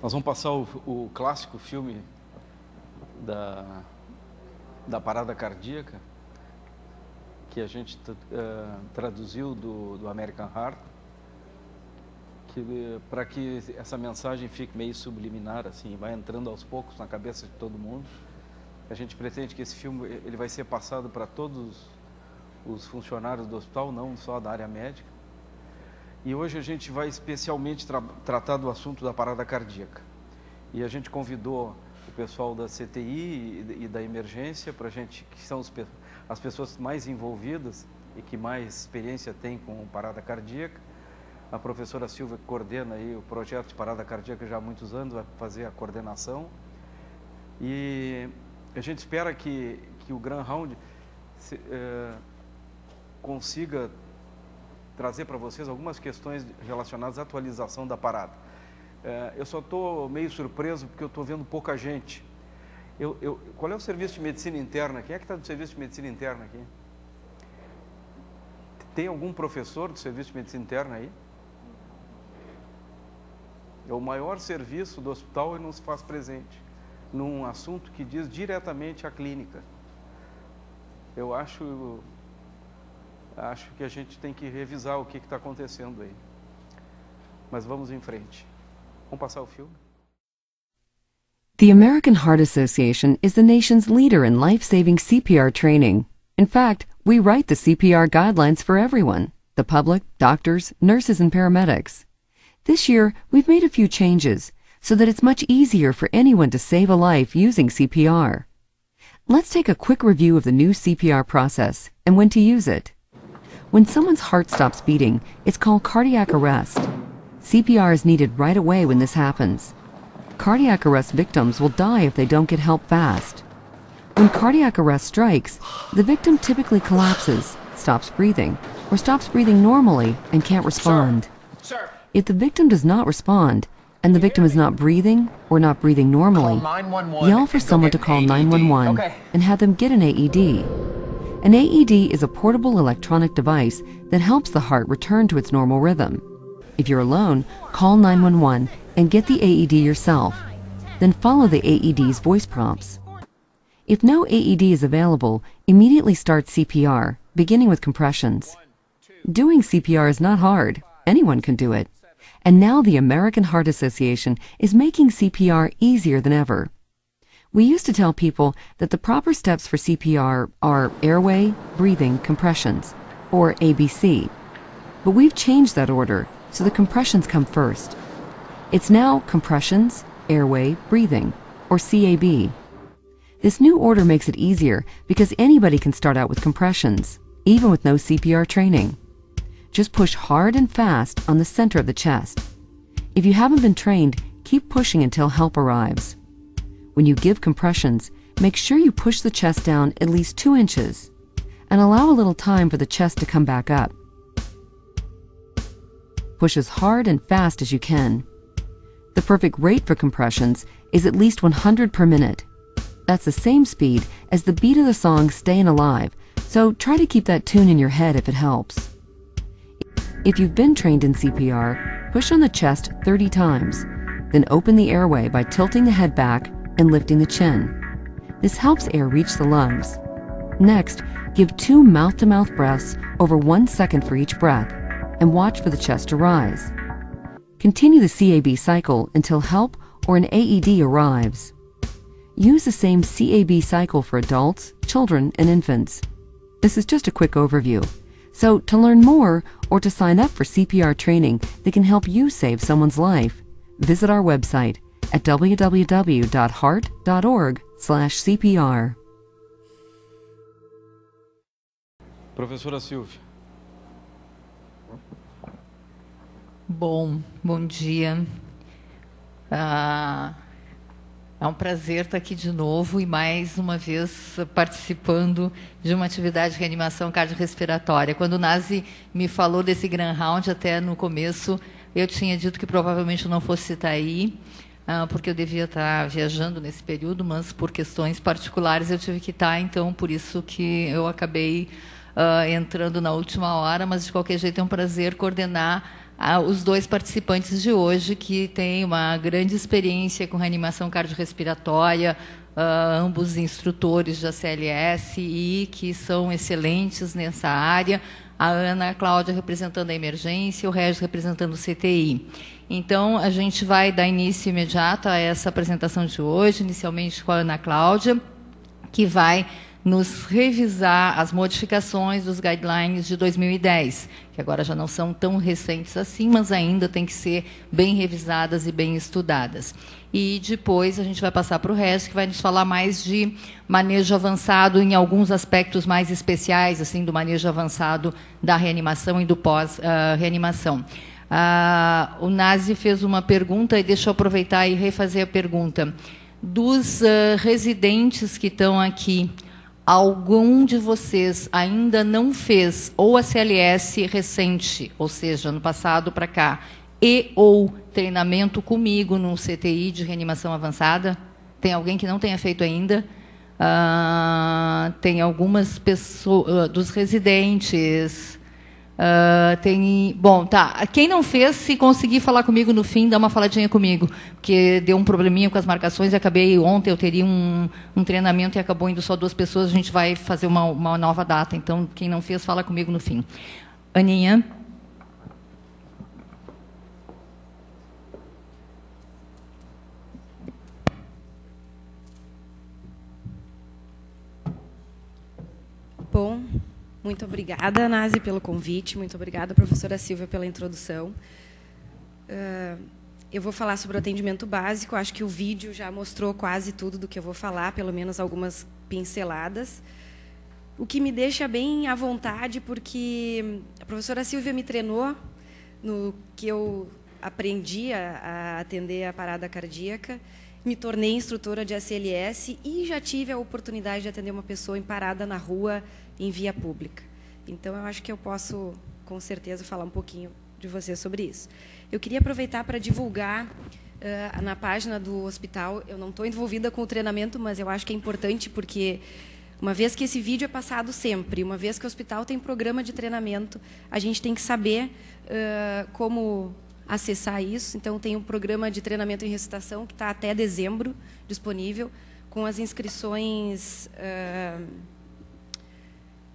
Nós vamos passar o clássico filme da parada cardíaca, que a gente traduziu do American Heart, para que essa mensagem fique meio subliminar, assim, vai entrando aos poucos na cabeça de todo mundo. A gente pretende que esse filme ele vai ser passado para todos os funcionários do hospital, não só da área médica. E hoje a gente vai especialmente tratar do assunto da parada cardíaca. E a gente convidou o pessoal da CTI e da emergência, para a gente, que são as pessoas mais envolvidas e que mais experiência têm com parada cardíaca. A professora Silvia, que coordena aí o projeto de parada cardíaca já há muitos anos, vai fazer a coordenação. E a gente espera que o Greyhound consiga trazer para vocês algumas questões relacionadas à atualização da parada. Eu só estou meio surpreso porque eu estou vendo pouca gente. Qual é o serviço de medicina interna? Quem é que está do serviço de medicina interna aqui? Tem algum professor do serviço de medicina interna aí? É o maior serviço do hospital e não se faz presente num assunto que diz diretamente à clínica. Eu acho que a gente tem que revisar o que está acontecendo aí. Mas vamos em frente. Vamos passar o filme? The American Heart Association is the nation's leader in life-saving CPR training. In fact, we write the CPR guidelines for everyone, the public, doctors, nurses, and paramedics. This year, we've made a few changes so that it's much easier for anyone to save a life using CPR. Let's take a quick review of the new CPR process and when to use it. When someone's heart stops beating, it's called cardiac arrest. CPR is needed right away when this happens. Cardiac arrest victims will die if they don't get help fast. When cardiac arrest strikes, the victim typically collapses, stops breathing, or stops breathing normally and can't respond. Sir. If the victim does not respond, and the victim is not breathing or not breathing normally, Call 911 yell for and go someone get to call an AED. 911 Okay. and have them get an AED. An AED is a portable electronic device that helps the heart return to its normal rhythm. If you're alone, call 911 and get the AED yourself. Then follow the AED's voice prompts. If no AED is available, immediately start CPR, beginning with compressions. Doing CPR is not hard. Anyone can do it. And now the American Heart Association is making CPR easier than ever. We used to tell people that the proper steps for CPR are airway, breathing, compressions, or ABC. But we've changed that order, so the compressions come first. It's now compressions, airway, breathing, or CAB. This new order makes it easier because anybody can start out with compressions, even with no CPR training. Just push hard and fast on the center of the chest. If you haven't been trained, keep pushing until help arrives. When you give compressions, make sure you push the chest down at least 2 inches and allow a little time for the chest to come back up. Push as hard and fast as you can. The perfect rate for compressions is at least 100 per minute. That's the same speed as the beat of the song Stayin' Alive, so try to keep that tune in your head if it helps. If you've been trained in CPR, push on the chest 30 times, then open the airway by tilting the head back and lifting the chin. This helps air reach the lungs. Next, give 2 mouth-to-mouth breaths over 1 second for each breath, and watch for the chest to rise. Continue the CAB cycle until help or an AED arrives. Use the same CAB cycle for adults, children, and infants. This is just a quick overview. So, to learn more or to sign up for CPR training that can help you save someone's life, visit our website at www.heart.org/CPR. Professora Silvia. Bom dia. É um prazer estar aqui de novo e mais uma vez participando de uma atividade de reanimação cardiorrespiratória. Quando o Nazi me falou desse Greyhound, até no começo, eu tinha dito que provavelmente não fosse estar aí, porque eu devia estar viajando nesse período, mas por questões particulares eu tive que estar, então por isso que eu acabei entrando na última hora, mas de qualquer jeito é um prazer coordenar os dois participantes de hoje, que têm uma grande experiência com reanimação cardiorrespiratória, ambos instrutores da CLS e que são excelentes nessa área. A Ana Cláudia representando a emergência, o Regis representando o CTI. Então, a gente vai dar início imediato a essa apresentação de hoje, inicialmente com a Ana Cláudia, que vai nos revisar as modificações dos guidelines de 2010, que agora já não são tão recentes assim, mas ainda têm que ser bem revisadas e bem estudadas. E depois a gente vai passar para o Regis, que vai nos falar mais de manejo avançado em alguns aspectos mais especiais, assim, do manejo avançado da reanimação e do pós-reanimação. O Nazi fez uma pergunta, e deixa eu aproveitar e refazer a pergunta. Dos residentes que estão aqui, algum de vocês ainda não fez ou a CLS recente, ou seja, ano passado para cá, e ou treinamento comigo no CTI de reanimação avançada? Tem alguém que não tenha feito ainda? Tem algumas pessoas, dos residentes. Bom, tá. Quem não fez, se conseguir falar comigo no fim, dá uma faladinha comigo, porque deu um probleminha com as marcações e acabei ontem, eu teria um treinamento e acabou indo só 2 pessoas, a gente vai fazer uma nova data. Então, quem não fez, fala comigo no fim. Aninha. Bom, muito obrigada, Nazi, pelo convite. Muito obrigada, professora Silvia, pela introdução. Eu vou falar sobre o atendimento básico. Acho que o vídeo já mostrou quase tudo do que eu vou falar, pelo menos algumas pinceladas. O que me deixa bem à vontade, porque a professora Silvia me treinou no que eu aprendi a atender a parada cardíaca, me tornei instrutora de ACLS e já tive a oportunidade de atender uma pessoa em parada na rua, em via pública. Então, eu acho que eu posso, com certeza, falar um pouquinho de você sobre isso. Eu queria aproveitar para divulgar na página do hospital. Eu não estou envolvida com o treinamento, mas eu acho que é importante, porque uma vez que esse vídeo é passado sempre, uma vez que o hospital tem programa de treinamento, a gente tem que saber como acessar isso. Então, tem um programa de treinamento em ressuscitação que está até dezembro disponível, com as inscrições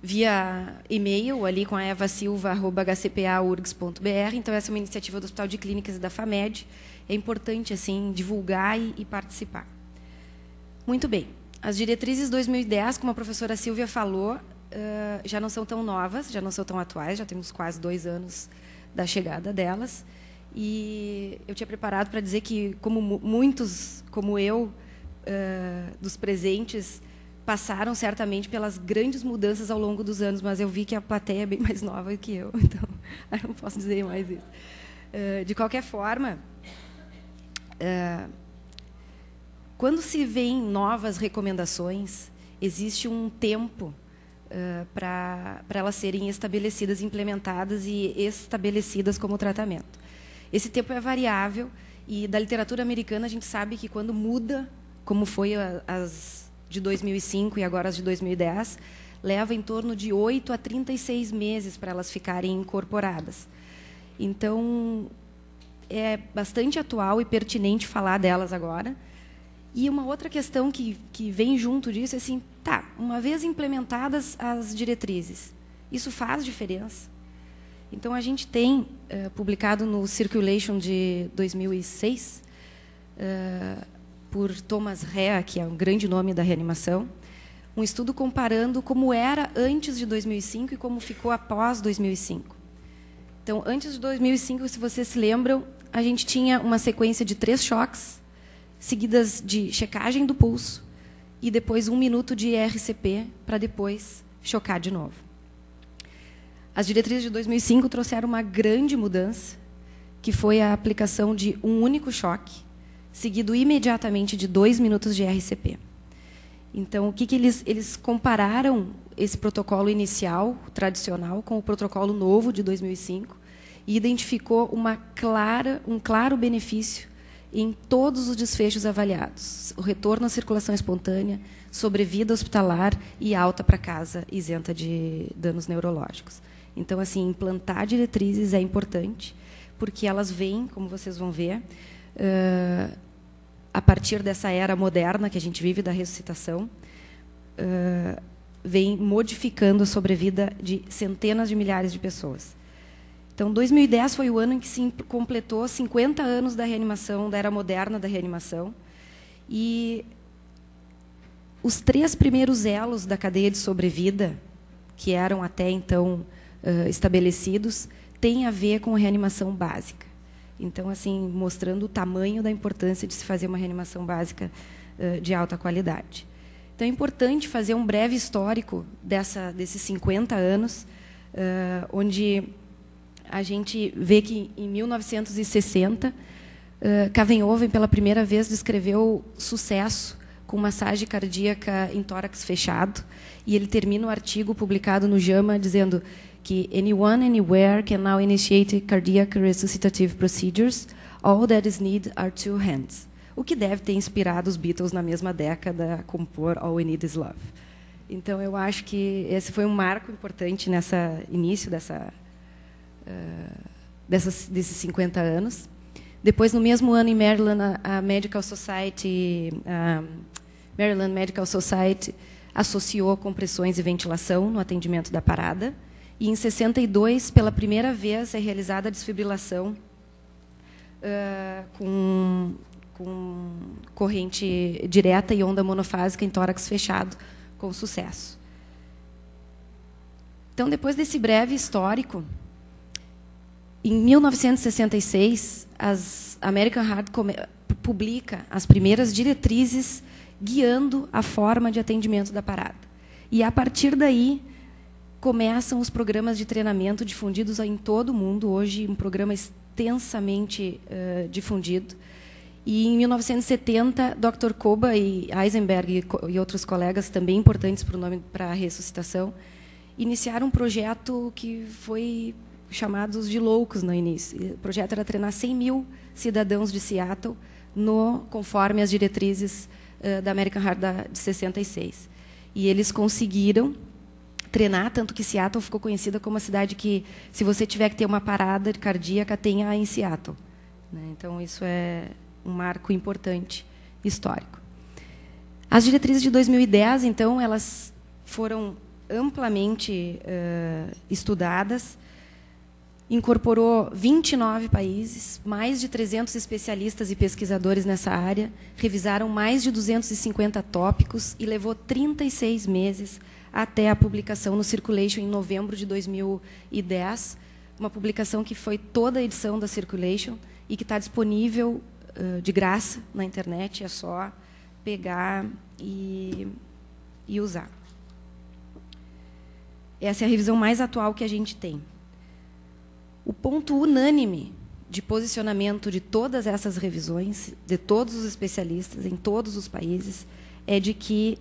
via e-mail, ali com a evasilva@hcpa.urgs.br. Então, essa é uma iniciativa do Hospital de Clínicas e da FAMED. É importante assim divulgar e participar. Muito bem. As diretrizes 2010, como a professora Silvia falou, já não são tão novas, já não são tão atuais, já temos quase 2 anos da chegada delas. E eu tinha preparado para dizer que, como muitos, como eu, dos presentes, passaram certamente pelas grandes mudanças ao longo dos anos, mas eu vi que a plateia é bem mais nova que eu, então eu não posso dizer mais isso. De qualquer forma, quando se vêem novas recomendações, existe um tempo para elas serem estabelecidas, implementadas e estabelecidas como tratamento. Esse tempo é variável, e da literatura americana a gente sabe que, quando muda, como foi as de 2005 e agora as de 2010, leva em torno de 8 a 36 meses para elas ficarem incorporadas. Então, é bastante atual e pertinente falar delas agora. E uma outra questão que vem junto disso é assim, tá, uma vez implementadas as diretrizes, isso faz diferença? Então, a gente tem, publicado no Circulation de 2006, por Thomas Rea, que é um grande nome da reanimação, um estudo comparando como era antes de 2005 e como ficou após 2005. Então, antes de 2005, se vocês se lembram, a gente tinha uma sequência de 3 choques, seguidas de checagem do pulso, e depois 1 minuto de RCP, para depois chocar de novo. As diretrizes de 2005 trouxeram uma grande mudança, que foi a aplicação de um único choque, seguido imediatamente de 2 minutos de RCP. Então, o que eles compararam esse protocolo inicial, tradicional, com o protocolo novo de 2005, e identificou um claro benefício em todos os desfechos avaliados: o retorno à circulação espontânea, sobrevida hospitalar e alta para casa, isenta de danos neurológicos. Então, assim, implantar diretrizes é importante, porque elas vêm, como vocês vão ver, a partir dessa era moderna que a gente vive da ressuscitação, vem modificando a sobrevida de centenas de milhares de pessoas. Então, 2010 foi o ano em que se completou 50 anos da reanimação, da era moderna da reanimação, e os 3 primeiros elos da cadeia de sobrevida, que eram até então estabelecidos, têm a ver com a reanimação básica. Então, assim, mostrando o tamanho da importância de se fazer uma reanimação básica de alta qualidade. Então, é importante fazer um breve histórico desses 50 anos, onde a gente vê que, em 1960, Cavenhoven, pela primeira vez, descreveu sucesso com massagem cardíaca em tórax fechado, e ele termina o artigo publicado no JAMA dizendo que anyone, anywhere can now initiate cardiac resuscitative procedures. All that is needed are 2 hands. O que deve ter inspirado os Beatles na mesma década a compor All We Need Is Love. Então, eu acho que esse foi um marco importante nesse início desses 50 anos. Depois, no mesmo ano, em Maryland, a Maryland Medical Society associou compressões e ventilação no atendimento da parada. E, em 62, pela primeira vez, é realizada a desfibrilação com corrente direta e onda monofásica em tórax fechado, com sucesso. Então, depois desse breve histórico, em 1966, a American Heart publica as primeiras diretrizes guiando a forma de atendimento da parada. E, a partir daí, começam os programas de treinamento difundidos em todo o mundo, hoje um programa extensamente difundido. E, em 1970, Dr. Koba e Eisenberg e outros colegas, também importantes para a ressuscitação, iniciaram um projeto que foi chamados de loucos no início. O projeto era treinar 100 mil cidadãos de Seattle, conforme as diretrizes da American Heart de 66. E eles conseguiram treinar, tanto que Seattle ficou conhecida como a cidade que, se você tiver que ter uma parada cardíaca, tenha em Seattle. Então, isso é um marco importante, histórico. As diretrizes de 2010, então, elas foram amplamente estudadas, incorporou 29 países, mais de 300 especialistas e pesquisadores nessa área, revisaram mais de 250 tópicos e levou 36 meses até a publicação no Circulation em novembro de 2010, uma publicação que foi toda a edição da Circulation e que está disponível de graça na internet, é só pegar e usar. Essa é a revisão mais atual que a gente tem. O ponto unânime de posicionamento de todas essas revisões, de todos os especialistas, em todos os países, é de que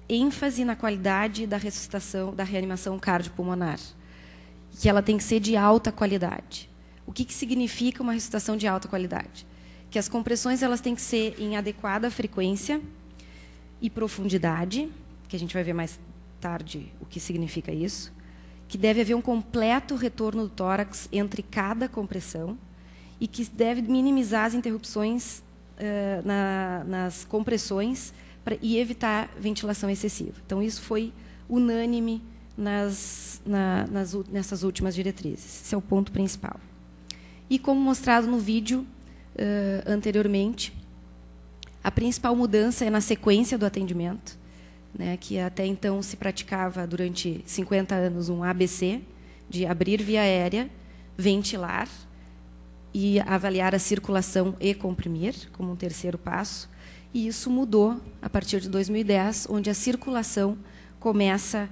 ênfase na qualidade da ressuscitação, da reanimação cardiopulmonar, que ela tem que ser de alta qualidade. O que significa uma ressuscitação de alta qualidade? Que as compressões elas têm que ser em adequada frequência e profundidade, que a gente vai ver mais tarde o que significa isso, que deve haver um completo retorno do tórax entre cada compressão e que deve minimizar as interrupções nas compressões e evitar ventilação excessiva. Então, isso foi unânime nessas últimas diretrizes. Esse é o ponto principal. E, como mostrado no vídeo anteriormente, a principal mudança é na sequência do atendimento, que até então se praticava durante 50 anos um ABC, de abrir via aérea, ventilar e avaliar a circulação e comprimir, como um terceiro passo. E isso mudou a partir de 2010, onde a circulação começa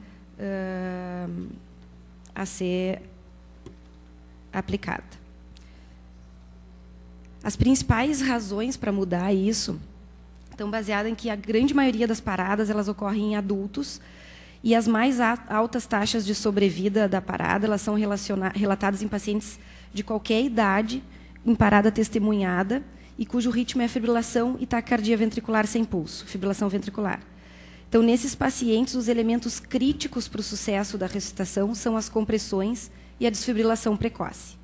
a ser aplicada. As principais razões para mudar isso estão baseadas em que a grande maioria das paradas elas ocorrem em adultos e as mais altas taxas de sobrevida da parada elas são relatadas em pacientes de qualquer idade, em parada testemunhada, e cujo ritmo é fibrilação e taquicardia ventricular sem pulso, fibrilação ventricular. Então, nesses pacientes, os elementos críticos para o sucesso da ressuscitação são as compressões e a desfibrilação precoce.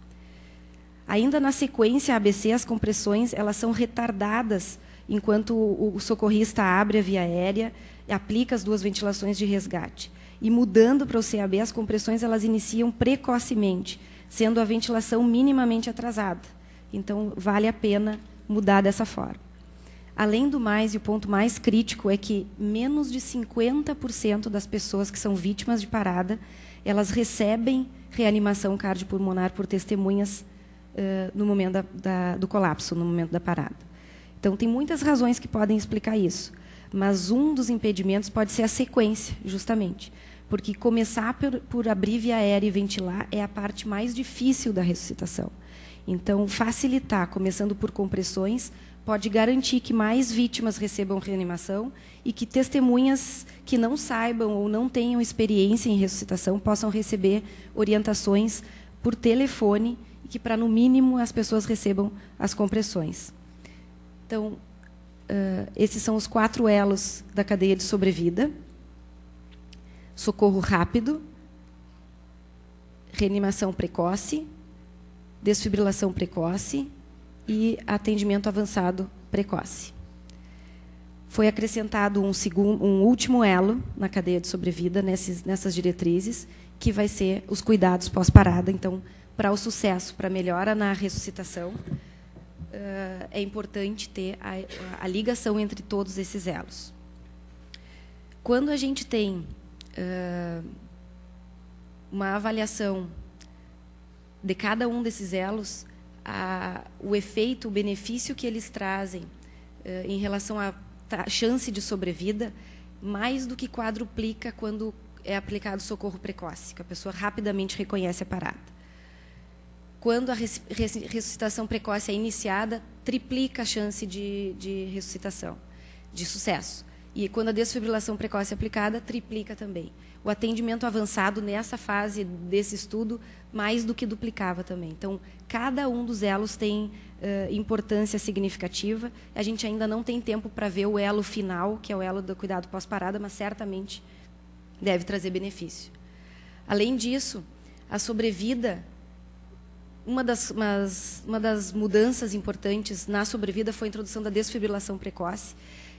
Ainda na sequência ABC, as compressões elas são retardadas enquanto o socorrista abre a via aérea e aplica as 2 ventilações de resgate. E mudando para o CAB, as compressões elas iniciam precocemente, sendo a ventilação minimamente atrasada. Então, vale a pena mudar dessa forma. Além do mais, e o ponto mais crítico é que menos de 50% das pessoas que são vítimas de parada, elas recebem reanimação cardiopulmonar por testemunhas no momento do colapso, no momento da parada. Então, tem muitas razões que podem explicar isso, mas um dos impedimentos pode ser a sequência, justamente, porque começar por abrir via aérea e ventilar é a parte mais difícil da ressuscitação. Então, facilitar, começando por compressões, pode garantir que mais vítimas recebam reanimação e que testemunhas que não saibam ou não tenham experiência em ressuscitação possam receber orientações por telefone e que, para no mínimo, as pessoas recebam as compressões. Então, esses são os 4 elos da cadeia de sobrevida: socorro rápido, reanimação precoce, desfibrilação precoce e atendimento avançado precoce. Foi acrescentado um último elo na cadeia de sobrevida, nessas diretrizes, que vai ser os cuidados pós-parada. Então, para o sucesso, para a melhora na ressuscitação, é importante ter a ligação entre todos esses elos. Quando a gente tem uma avaliação de cada um desses elos, o efeito, o benefício que eles trazem em relação à chance de sobrevida, mais do que quadruplica quando é aplicado socorro precoce, que a pessoa rapidamente reconhece a parada. Quando a ressuscitação precoce é iniciada, triplica a chance de ressuscitação, de sucesso. E quando a desfibrilação precoce é aplicada, triplica também. O atendimento avançado, nessa fase desse estudo, mais do que duplicava também. Então, cada um dos elos tem importância significativa. A gente ainda não tem tempo para ver o elo final, que é o elo do cuidado pós-parada, mas certamente deve trazer benefício. Além disso, a sobrevida, uma das mudanças importantes na sobrevida foi a introdução da desfibrilação precoce.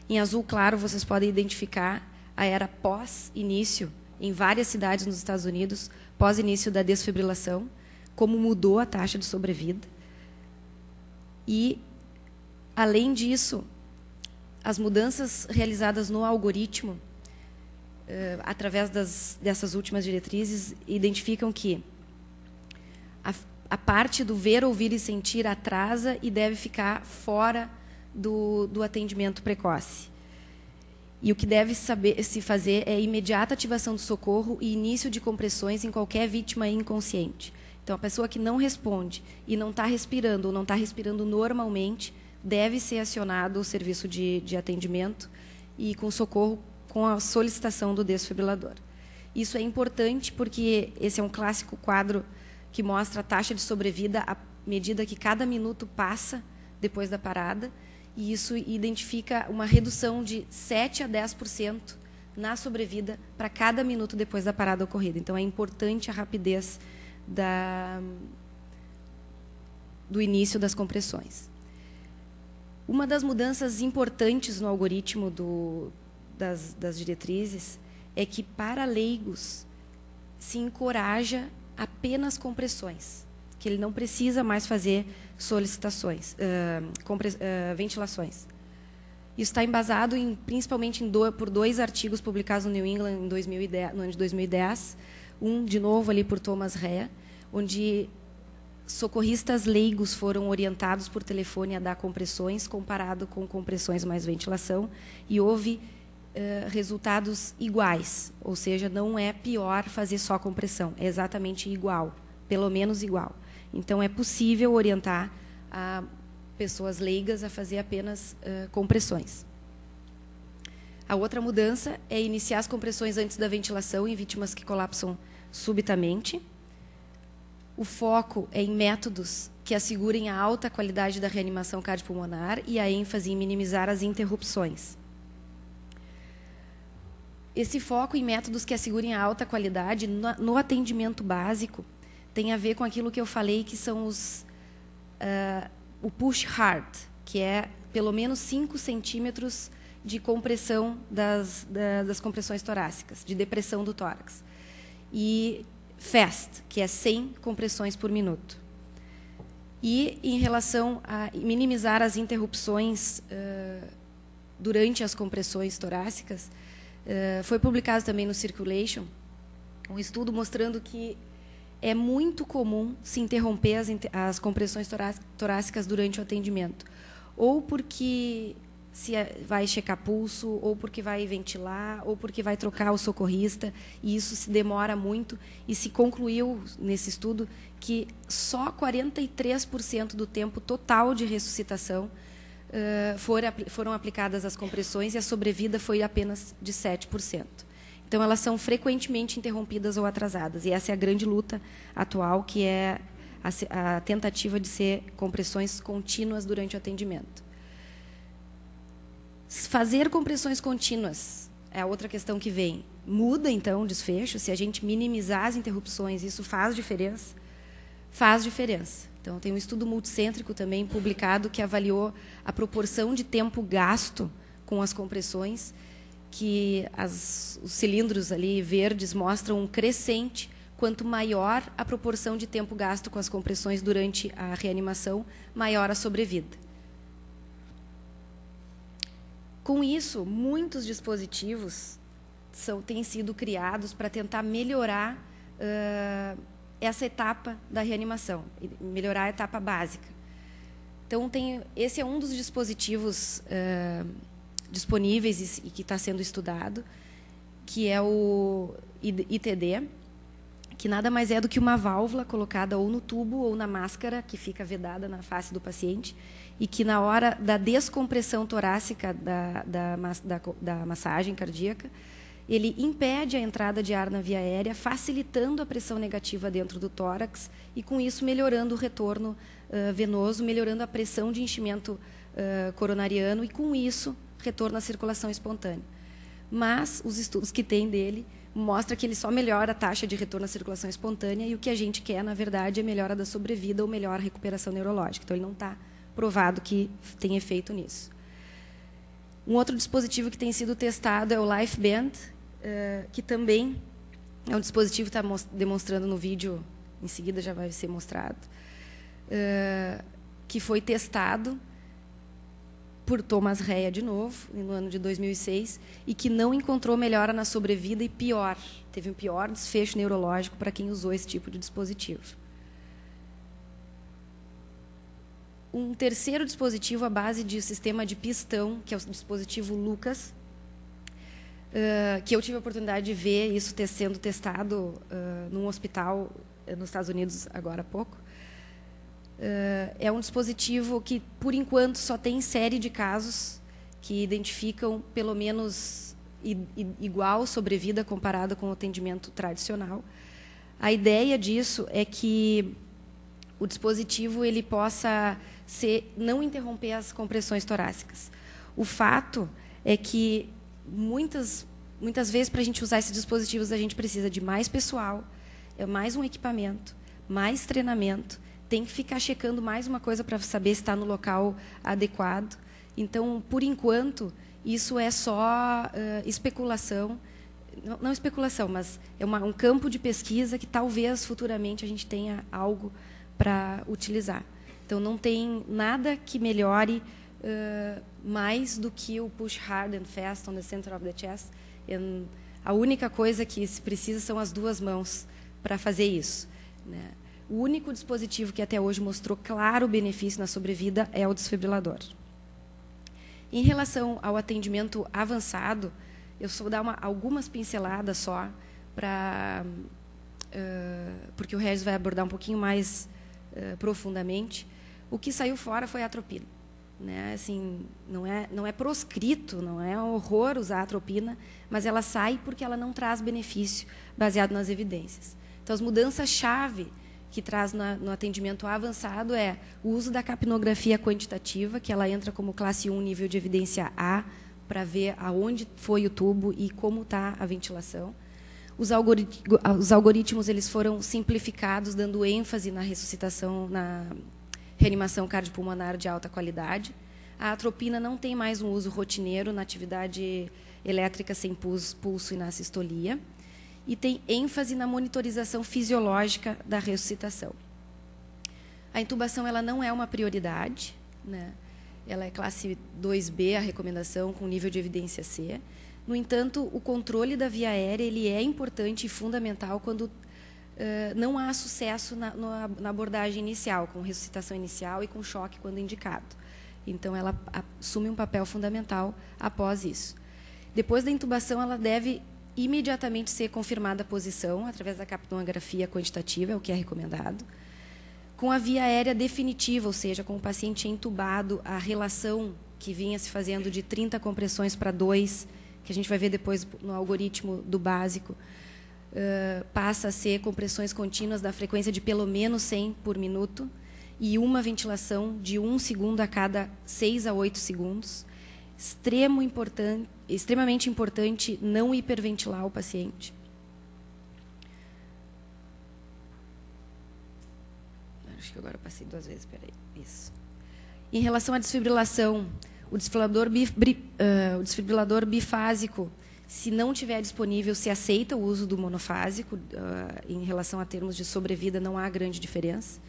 Em azul claro, vocês podem identificar a era pós-início, em várias cidades nos Estados Unidos, pós-início da desfibrilação, como mudou a taxa de sobrevida. E, além disso, as mudanças realizadas no algoritmo, através dessas últimas diretrizes, identificam que a parte do ver, ouvir e sentir atrasa e deve ficar fora do atendimento precoce. E o que deve se fazer é imediata ativação do socorro e início de compressões em qualquer vítima inconsciente. Então, a pessoa que não responde e não está respirando ou não está respirando normalmente, deve ser acionado o serviço de atendimento e com socorro com a solicitação do desfibrilador. Isso é importante porque esse é um clássico quadro que mostra a taxa de sobrevida à medida que cada minuto passa depois da parada, e isso identifica uma redução de 7 a 10% na sobrevida para cada minuto depois da parada ocorrida. Então, é importante a rapidez do início das compressões. Uma das mudanças importantes no algoritmo das diretrizes é que, para leigos, se encoraja apenas compressões, que ele não precisa mais fazer solicitações, ventilações. Isso está embasado principalmente por 2 artigos publicados no New England no ano de 2010, um, de novo, ali por Thomas Rea, onde socorristas leigos foram orientados por telefone a dar compressões, comparado com compressões mais ventilação, e houve resultados iguais, ou seja, não é pior fazer só compressão, é exatamente igual, pelo menos igual. Então, é possível orientar a pessoas leigas a fazer apenas compressões. A outra mudança é iniciar as compressões antes da ventilação em vítimas que colapsam subitamente. O foco é em métodos que assegurem a alta qualidade da reanimação cardiopulmonar e a ênfase em minimizar as interrupções. Esse foco em métodos que assegurem a alta qualidade no atendimento básico tem a ver com aquilo que eu falei, que são o push hard, que é pelo menos 5 centímetros de compressão das compressões torácicas, de depressão do tórax. E fast, que é 100 compressões por minuto. E, em relação a minimizar as interrupções durante as compressões torácicas, foi publicado também no Circulation um estudo mostrando que é muito comum se interromper as compressões torácicas durante o atendimento, ou porque vai checar pulso, ou porque vai ventilar, ou porque vai trocar o socorrista, e isso se demora muito, e se concluiu nesse estudo que só 43% do tempo total de ressuscitação foram aplicadas as compressões, e a sobrevida foi apenas de 7%. Então, elas são frequentemente interrompidas ou atrasadas, e essa é a grande luta atual, que é a tentativa de ser compressões contínuas durante o atendimento. Fazer compressões contínuas é a outra questão que vem. Muda, então, o desfecho. Se a gente minimizar as interrupções, isso faz diferença? Faz diferença. Então, tem um estudo multicêntrico também publicado que avaliou a proporção de tempo gasto com as compressões, que os cilindros ali verdes mostram um crescente. Quanto maior a proporção de tempo gasto com as compressões durante a reanimação, maior a sobrevida. Com isso, muitos dispositivos têm sido criados para tentar melhorar essa etapa da reanimação, melhorar a etapa básica. Então, esse é um dos dispositivos disponíveis e que está sendo estudado, que é o ITD, que nada mais é do que uma válvula colocada ou no tubo ou na máscara, que fica vedada na face do paciente, e que, na hora da descompressão torácica da massagem cardíaca, ele impede a entrada de ar na via aérea, facilitando a pressão negativa dentro do tórax e, com isso, melhorando o retorno venoso, melhorando a pressão de enchimento coronariano e, com isso, retorno à circulação espontânea. Mas os estudos que tem dele mostram que ele só melhora a taxa de retorno à circulação espontânea, e o que a gente quer, na verdade, é melhora da sobrevida ou melhor recuperação neurológica. Então, ele não está provado que tem efeito nisso. Um outro dispositivo que tem sido testado é o LifeBand, que também é um dispositivo que está demonstrando no vídeo, em seguida já vai ser mostrado, que foi testado por Thomas Rea, de novo, no ano de 2006, e que não encontrou melhora na sobrevida e, pior, teve um pior desfecho neurológico para quem usou esse tipo de dispositivo. Um terceiro dispositivo à base de sistema de pistão, que é o dispositivo Lucas, que eu tive a oportunidade de ver isso sendo testado num hospital nos Estados Unidos agora há pouco. É um dispositivo que, por enquanto, só tem série de casos que identificam pelo menos igual sobrevida comparado com o atendimento tradicional. A ideia disso é que o dispositivo ele possa não interromper as compressões torácicas. O fato é que muitas vezes, para a gente usar esses dispositivos, a gente precisa de mais pessoal, mais um equipamento, mais treinamento, tem que ficar checando mais uma coisa para saber se está no local adequado. Então, por enquanto, isso é só especulação, não especulação, mas é um campo de pesquisa que talvez futuramente a gente tenha algo para utilizar. Então, não tem nada que melhore mais do que o push hard and fast on the center of the chest. A única coisa que se precisa são as duas mãos para fazer isso, né? O único dispositivo que até hoje mostrou claro benefício na sobrevida é o desfibrilador. Em relação ao atendimento avançado, eu só vou dar algumas pinceladas só, porque o Regis vai abordar um pouquinho mais profundamente. O que saiu fora foi a atropina, né? Assim, não é proscrito, não é um horror usar a atropina, mas ela sai porque ela não traz benefício baseado nas evidências. Então, as mudanças-chave que traz no atendimento avançado é o uso da capnografia quantitativa, que ela entra como classe 1, nível de evidência A, para ver aonde foi o tubo e como está a ventilação. Os algoritmos eles foram simplificados, dando ênfase na ressuscitação, reanimação cardiopulmonar de alta qualidade. A atropina não tem mais um uso rotineiro na atividade elétrica sem pulso e na sistolia. E tem ênfase na monitorização fisiológica da ressuscitação. A intubação ela não é uma prioridade, né? Ela é classe 2B, a recomendação, com nível de evidência C. No entanto, o controle da via aérea ele é importante e fundamental quando não há sucesso na abordagem inicial, com ressuscitação inicial e com choque quando indicado. Então, ela assume um papel fundamental após isso. Depois da intubação, ela deve imediatamente ser confirmada a posição através da capnografia quantitativa, é o que é recomendado. Com a via aérea definitiva, ou seja, com o paciente entubado, a relação que vinha se fazendo de 30 compressões para 2, que a gente vai ver depois no algoritmo do básico, passa a ser compressões contínuas da frequência de pelo menos 100 por minuto e uma ventilação de 1 segundo a cada 6 a 8 segundos. Extremamente importante não hiperventilar o paciente. Acho que agora eu passei 2 vezes, peraí. Isso. Em relação à desfibrilação, o desfibrilador bifásico, se não tiver disponível, se aceita o uso do monofásico. Em relação a termos de sobrevida, não há grande diferença.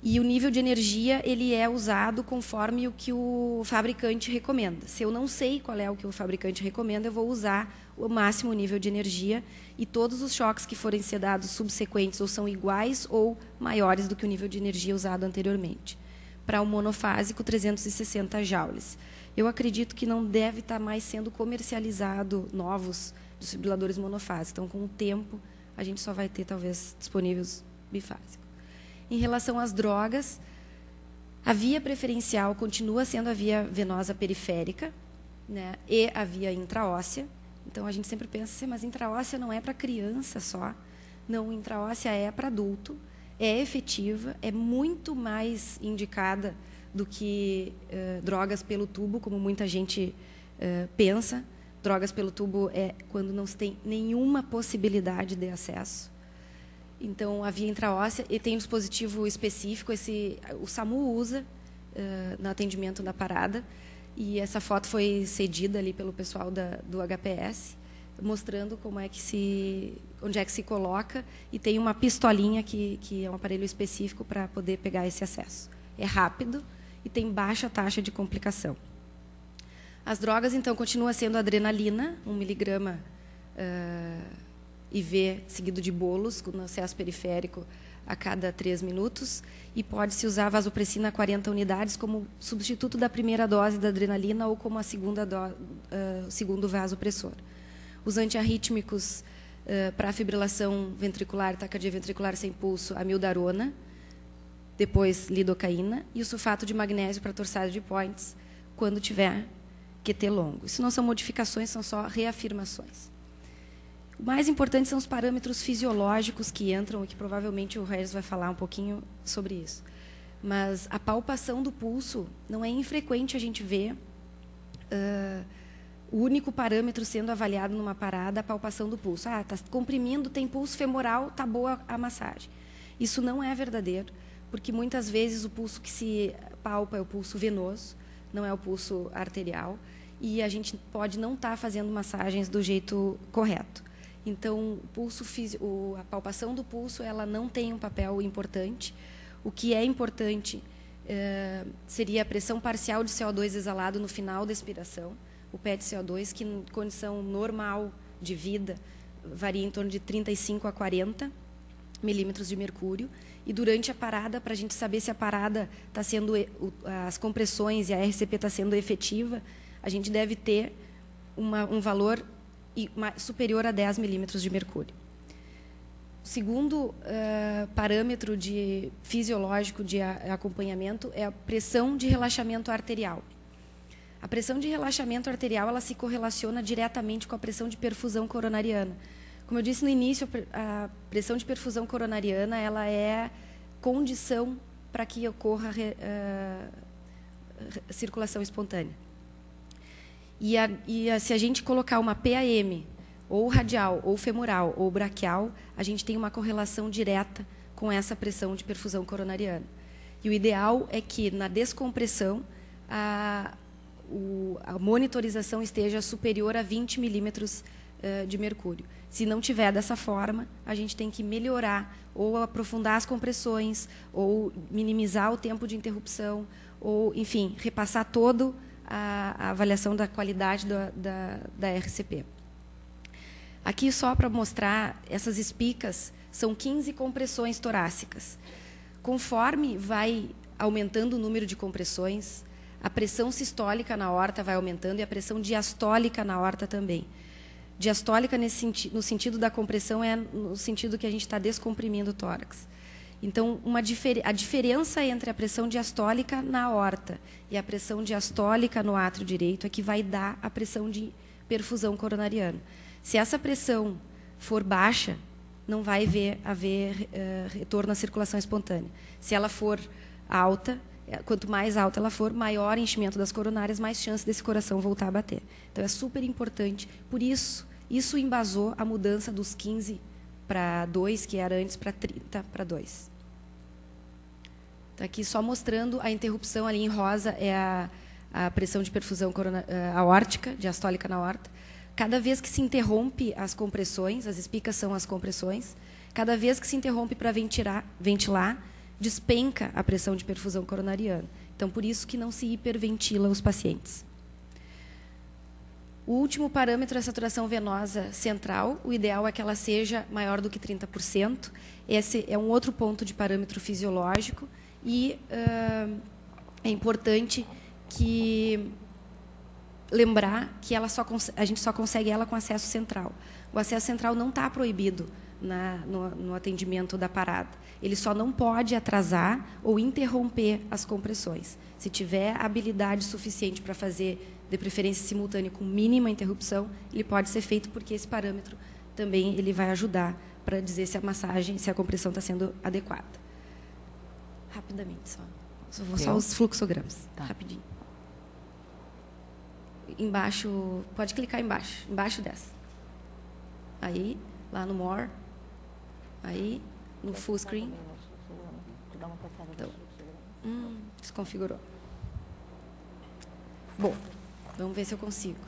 E o nível de energia ele é usado conforme o que o fabricante recomenda. Se eu não sei qual é o que o fabricante recomenda, eu vou usar o máximo nível de energia e todos os choques que forem ser dados subsequentes ou são iguais ou maiores do que o nível de energia usado anteriormente. Para o monofásico, 360 joules. Eu acredito que não deve estar mais sendo comercializado novos desfibriladores monofásicos. Então, com o tempo, a gente só vai ter, talvez, disponíveis bifásicos. Em relação às drogas, a via preferencial continua sendo a via venosa periférica, né, e a via intraóssea. Então, a gente sempre pensa assim, mas intraóssea não é para criança só. Não, intraóssea é para adulto, é efetiva, é muito mais indicada do que drogas pelo tubo, como muita gente pensa. Drogas pelo tubo é quando não se tem nenhuma possibilidade de acesso. Então, a via intraóssea, e tem um dispositivo específico, o SAMU usa no atendimento da parada, e essa foto foi cedida ali pelo pessoal do HPS, mostrando como é que onde é que se coloca, e tem uma pistolinha que é um aparelho específico para poder pegar esse acesso. É rápido e tem baixa taxa de complicação. As drogas, então, continuam sendo adrenalina, 1 miligrama IV seguido de bolos, com acesso periférico a cada 3 minutos, e pode-se usar a vasopressina 40 unidades como substituto da primeira dose da adrenalina ou como a segundo vasopressor. Os antiarrítmicos para fibrilação ventricular, taquicardia ventricular sem pulso, amiodarona, depois lidocaína, e o sulfato de magnésio para torsade de Points, quando tiver QT longo. Isso não são modificações, são só reafirmações. O mais importante são os parâmetros fisiológicos que entram, e que provavelmente o Regis vai falar um pouquinho sobre isso. Mas a palpação do pulso, não é infrequente a gente ver o único parâmetro sendo avaliado numa parada, a palpação do pulso. Está comprimindo, tem pulso femoral, está boa a massagem. Isso não é verdadeiro, porque muitas vezes o pulso que se palpa é o pulso venoso, não é o pulso arterial, e a gente pode não estar fazendo massagens do jeito correto. Então, a palpação do pulso ela não tem um papel importante. O que é importante seria a pressão parcial de CO2 exalado no final da expiração, o PET-CO2, que em condição normal de vida varia em torno de 35 a 40 milímetros de mercúrio. E durante a parada, para a gente saber se a parada está sendo, as compressões e a RCP está sendo efetiva, a gente deve ter um valor superior a 10 milímetros de mercúrio. O segundo parâmetro fisiológico de acompanhamento é a pressão de relaxamento arterial. A pressão de relaxamento arterial ela se correlaciona diretamente com a pressão de perfusão coronariana. Como eu disse no início, a pressão de perfusão coronariana ela é condição para que ocorra circulação espontânea. Se a gente colocar uma PAM, ou radial, ou femoral, ou braquial, a gente tem uma correlação direta com essa pressão de perfusão coronariana. E o ideal é que, na descompressão, a monitorização esteja superior a 20 milímetros de mercúrio. Se não tiver dessa forma, a gente tem que melhorar, ou aprofundar as compressões, ou minimizar o tempo de interrupção, ou, enfim, repassar toda a avaliação da qualidade da RCP. Aqui, só para mostrar, essas espicas são 15 compressões torácicas. Conforme vai aumentando o número de compressões, a pressão sistólica na aorta vai aumentando e a pressão diastólica na aorta também. Diastólica, no sentido da compressão, é no sentido que a gente está descomprimindo o tórax. Então, a diferença entre a pressão diastólica na aorta e a pressão diastólica no átrio direito é que vai dar a pressão de perfusão coronariana. Se essa pressão for baixa, não vai haver retorno à circulação espontânea. Se ela for alta, quanto mais alta ela for, maior enchimento das coronárias, mais chance desse coração voltar a bater. Então, é super importante. Por isso embasou a mudança dos 15 para 2, que era antes, para 30 para 2. Está aqui só mostrando a interrupção, ali em rosa é a pressão de perfusão aórtica, diastólica na aorta. Cada vez que se interrompe as compressões, as espicas são as compressões, cada vez que se interrompe para ventilar, despenca a pressão de perfusão coronariana. Então, por isso que não se hiperventila os pacientes. O último parâmetro é a saturação venosa central. O ideal é que ela seja maior do que 30%. Esse é um outro ponto de parâmetro fisiológico. E é importante lembrar que a gente só consegue ela com acesso central. O acesso central não está proibido no atendimento da parada. Ele só não pode atrasar ou interromper as compressões. Se tiver habilidade suficiente para fazer, de preferência simultânea, com mínima interrupção, ele pode ser feito, porque esse parâmetro também ele vai ajudar para dizer se a compressão está sendo adequada. Rapidamente, só os fluxogramas, tá. Rapidinho. Embaixo, pode clicar embaixo dessa. Aí, lá no More, aí, no full screen. Então, desconfigurou. Bom, vamos ver se eu consigo.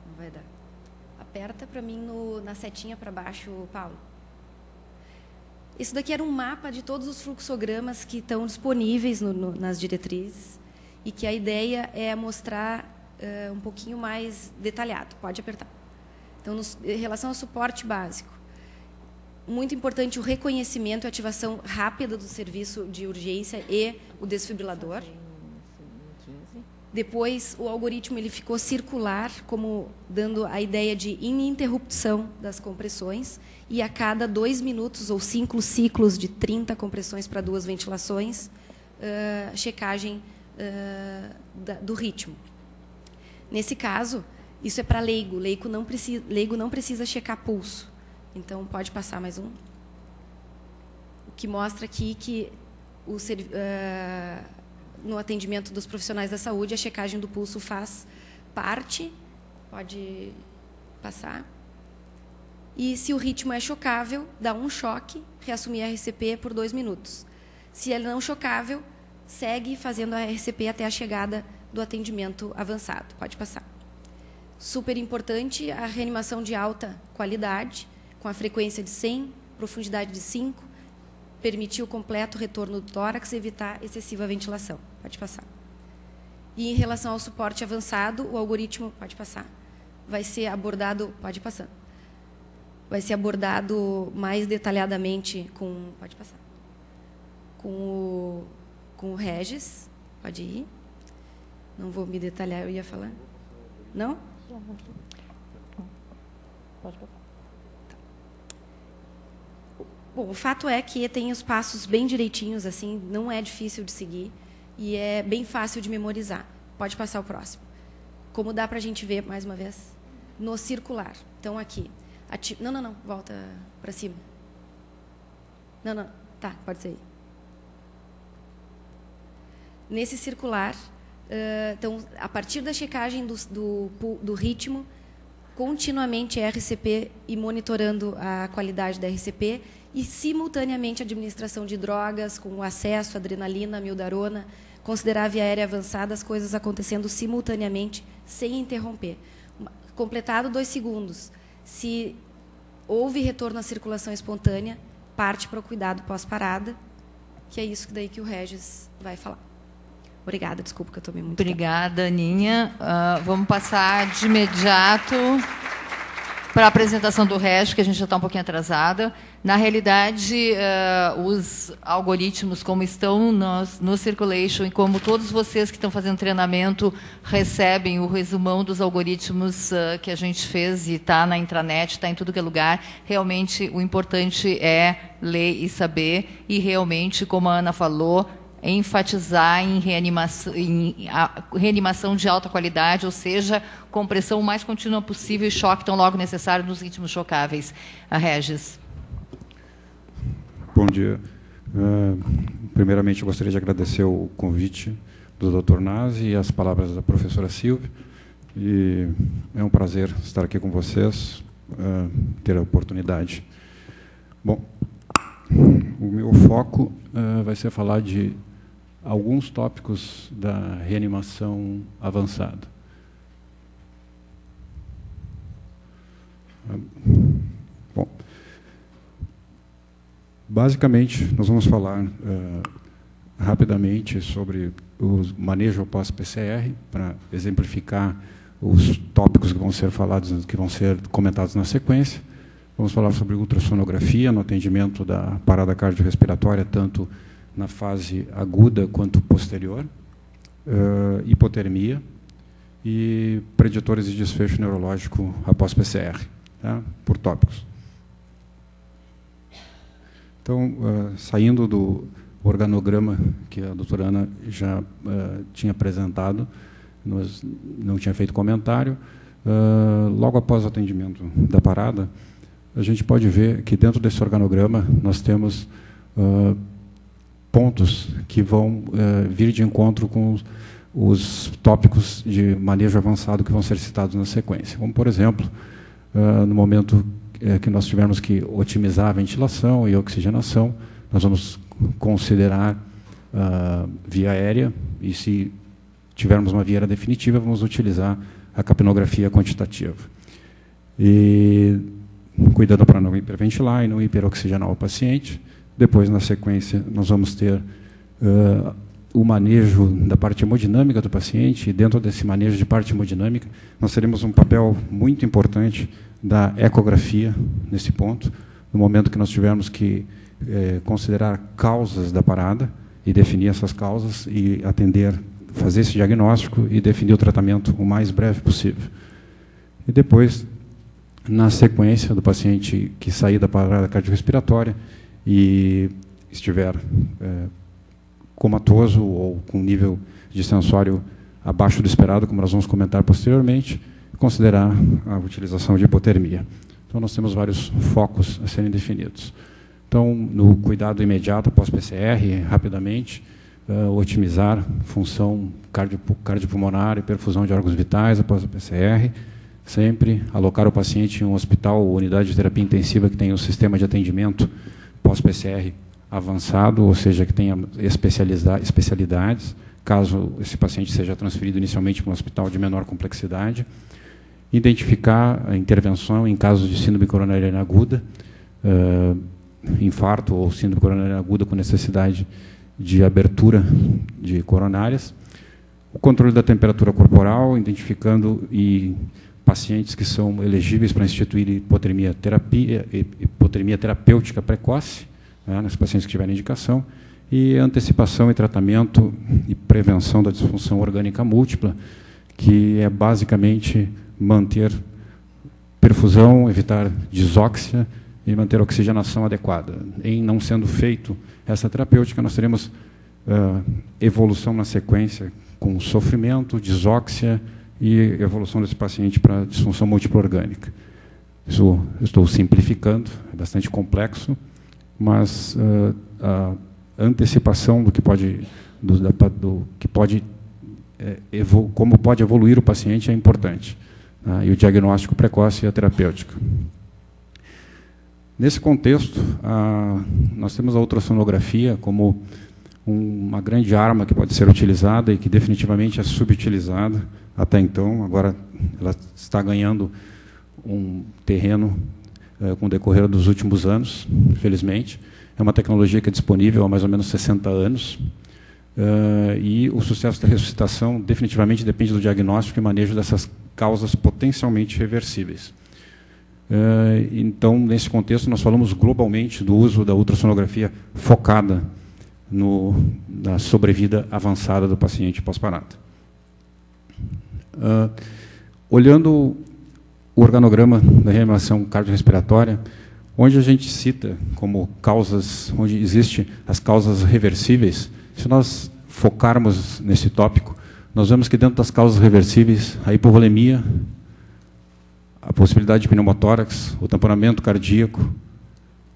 Não vai dar. Aperta para mim na setinha para baixo, Paulo. Isso daqui era um mapa de todos os fluxogramas que estão disponíveis nas diretrizes e que a ideia é mostrar um pouquinho mais detalhado. Pode apertar. Então, em relação ao suporte básico, muito importante o reconhecimento e ativação rápida do serviço de urgência e o desfibrilador. Depois, o algoritmo ele ficou circular, como dando a ideia de ininterrupção das compressões, e a cada 2 minutos ou 5 ciclos de 30 compressões para 2 ventilações, checagem do ritmo. Nesse caso, isso é para leigo. Leigo não precisa checar pulso. Então, pode passar mais um. O que mostra aqui que no atendimento dos profissionais da saúde, a checagem do pulso faz parte. Pode passar. E, se o ritmo é chocável, dá um choque, reassumir a RCP por 2 minutos. Se ele não chocável, segue fazendo a RCP até a chegada do atendimento avançado. Pode passar. Super importante a reanimação de alta qualidade, com a frequência de 100, profundidade de 5, permitir o completo retorno do tórax e evitar excessiva ventilação. Pode passar. E, em relação ao suporte avançado, o algoritmo, pode passar, vai ser abordado, pode passar, vai ser abordado mais detalhadamente com, pode passar, com o Regis, pode ir. Não vou me detalhar, eu ia falar. Não? Pode passar. Bom, o fato é que tem os passos bem direitinhos, assim, não é difícil de seguir e é bem fácil de memorizar. Pode passar o próximo. Como dá para a gente ver, mais uma vez, no circular. Então, aqui. Não, volta para cima. Não, tá, pode ser aí. Nesse circular, então, a partir da checagem do ritmo, continuamente RCP e monitorando a qualidade da RCP, e, simultaneamente, a administração de drogas, com o acesso à adrenalina, amiodarona, considerar a via aérea avançada, as coisas acontecendo simultaneamente, sem interromper. Completado 2 segundos, se houve retorno à circulação espontânea, parte para o cuidado pós-parada, que é isso daí que o Regis vai falar. Obrigada, desculpa que eu tomei muito tempo. Obrigada, Aninha. Vamos passar de imediato para a apresentação do Regis, que a gente já está um pouquinho atrasada. Na realidade, os algoritmos, como estão no Circulation, e como todos vocês que estão fazendo treinamento recebem o resumão dos algoritmos que a gente fez, e está na intranet, está em tudo que é lugar, realmente o importante é ler e saber, e realmente, como a Ana falou, enfatizar em reanimação de alta qualidade, ou seja, compressão o mais contínua possível e choque tão logo necessário nos ritmos chocáveis. Regis. Bom dia. Primeiramente, eu gostaria de agradecer o convite do Dr. Nazi e as palavras da professora Silvia. E é um prazer estar aqui com vocês, ter a oportunidade. Bom, o meu foco vai ser falar de alguns tópicos da reanimação avançada. Bom, basicamente, nós vamos falar rapidamente sobre o manejo pós-PCR, para exemplificar os tópicos que vão ser falados, que vão ser comentados na sequência. Vamos falar sobre ultrassonografia no atendimento da parada cardiorrespiratória, tanto na fase aguda quanto posterior, hipotermia e preditores de desfecho neurológico após PCR, tá? Por tópicos. Então, saindo do organograma que a doutora Ana já tinha apresentado, nós não tinha feito comentário, logo após o atendimento da parada, a gente pode ver que dentro desse organograma nós temos pontos que vão vir de encontro com os tópicos de manejo avançado que vão ser citados na sequência. Como, por exemplo, no momento que nós tivermos que otimizar a ventilação e oxigenação, nós vamos considerar via aérea, e se tivermos uma via aérea definitiva, vamos utilizar a capnografia quantitativa. E cuidando para não hiperventilar e não hiperoxigenar o paciente. Depois, na sequência, nós vamos ter o manejo da parte hemodinâmica do paciente, e dentro desse manejo de parte hemodinâmica, nós teremos um papel muito importante da ecografia, nesse ponto, no momento que nós tivermos que considerar causas da parada, e definir essas causas, e fazer esse diagnóstico, e definir o tratamento o mais breve possível. E depois, na sequência do paciente que sair da parada cardiorrespiratória e estiver comatoso ou com nível de sensório abaixo do esperado, como nós vamos comentar posteriormente, considerar a utilização de hipotermia. Então, nós temos vários focos a serem definidos. Então, no cuidado imediato pós-PCR, rapidamente, otimizar função cardiopulmonar e perfusão de órgãos vitais após a PCR, sempre alocar o paciente em um hospital ou unidade de terapia intensiva que tenha um sistema de atendimento pós-PCR avançado, ou seja, que tenha especialidades, caso esse paciente seja transferido inicialmente para um hospital de menor complexidade. Identificar a intervenção em casos de síndrome coronariana aguda, infarto ou síndrome coronariana aguda com necessidade de abertura de coronárias. O controle da temperatura corporal, identificando pacientes que são elegíveis para instituir hipotermia terapêutica precoce, né, nos pacientes que tiverem indicação, e antecipação e tratamento e prevenção da disfunção orgânica múltipla, que é basicamente manter perfusão, evitar disóxia e manter a oxigenação adequada. Em não sendo feito essa terapêutica, nós teremos evolução na sequência com sofrimento, disóxia e evolução desse paciente para disfunção múltipla orgânica. Isso eu estou simplificando, é bastante complexo, mas a antecipação do que pode, como pode evoluir o paciente é importante, e o diagnóstico precoce e a terapêutica. Nesse contexto, nós temos a ultrassonografia como uma grande arma que pode ser utilizada e que definitivamente é subutilizada até então. Agora ela está ganhando um terreno com o decorrer dos últimos anos, felizmente. É uma tecnologia que é disponível há mais ou menos 60 anos. E o sucesso da ressuscitação definitivamente depende do diagnóstico e manejo dessas causas potencialmente reversíveis. Então, nesse contexto, nós falamos globalmente do uso da ultrassonografia focada na sobrevida avançada do paciente pós-parada. Olhando o organograma da reanimação cardiorrespiratória, onde a gente cita como causas, onde existem as causas reversíveis, se nós focarmos nesse tópico, nós vemos que dentro das causas reversíveis, a hipovolemia, a possibilidade de pneumotórax, o tamponamento cardíaco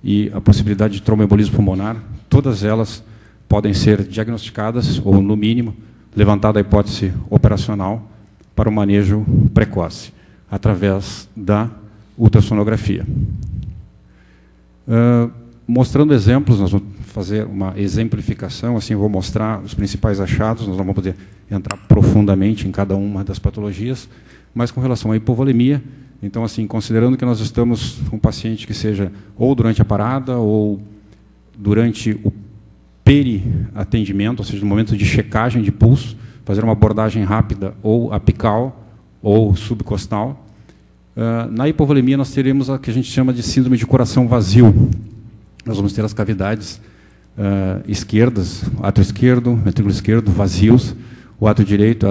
e a possibilidade de tromboembolismo pulmonar, todas elas podem ser diagnosticadas ou, no mínimo, levantada a hipótese operacional para o manejo precoce, através da ultrassonografia. Mostrando exemplos, nós vamos fazer uma exemplificação, assim vou mostrar os principais achados, nós não vamos poder entrar profundamente em cada uma das patologias, mas com relação à hipovolemia, então, assim, considerando que nós estamos com um paciente que seja ou durante a parada ou durante o peri-atendimento, ou seja, no momento de checagem de pulso, fazer uma abordagem rápida ou apical ou subcostal. Na hipovolemia, nós teremos a que a gente chama de síndrome de coração vazio. Nós vamos ter as cavidades esquerdas, átrio esquerdo, ventrículo esquerdo, vazios, o átrio direito,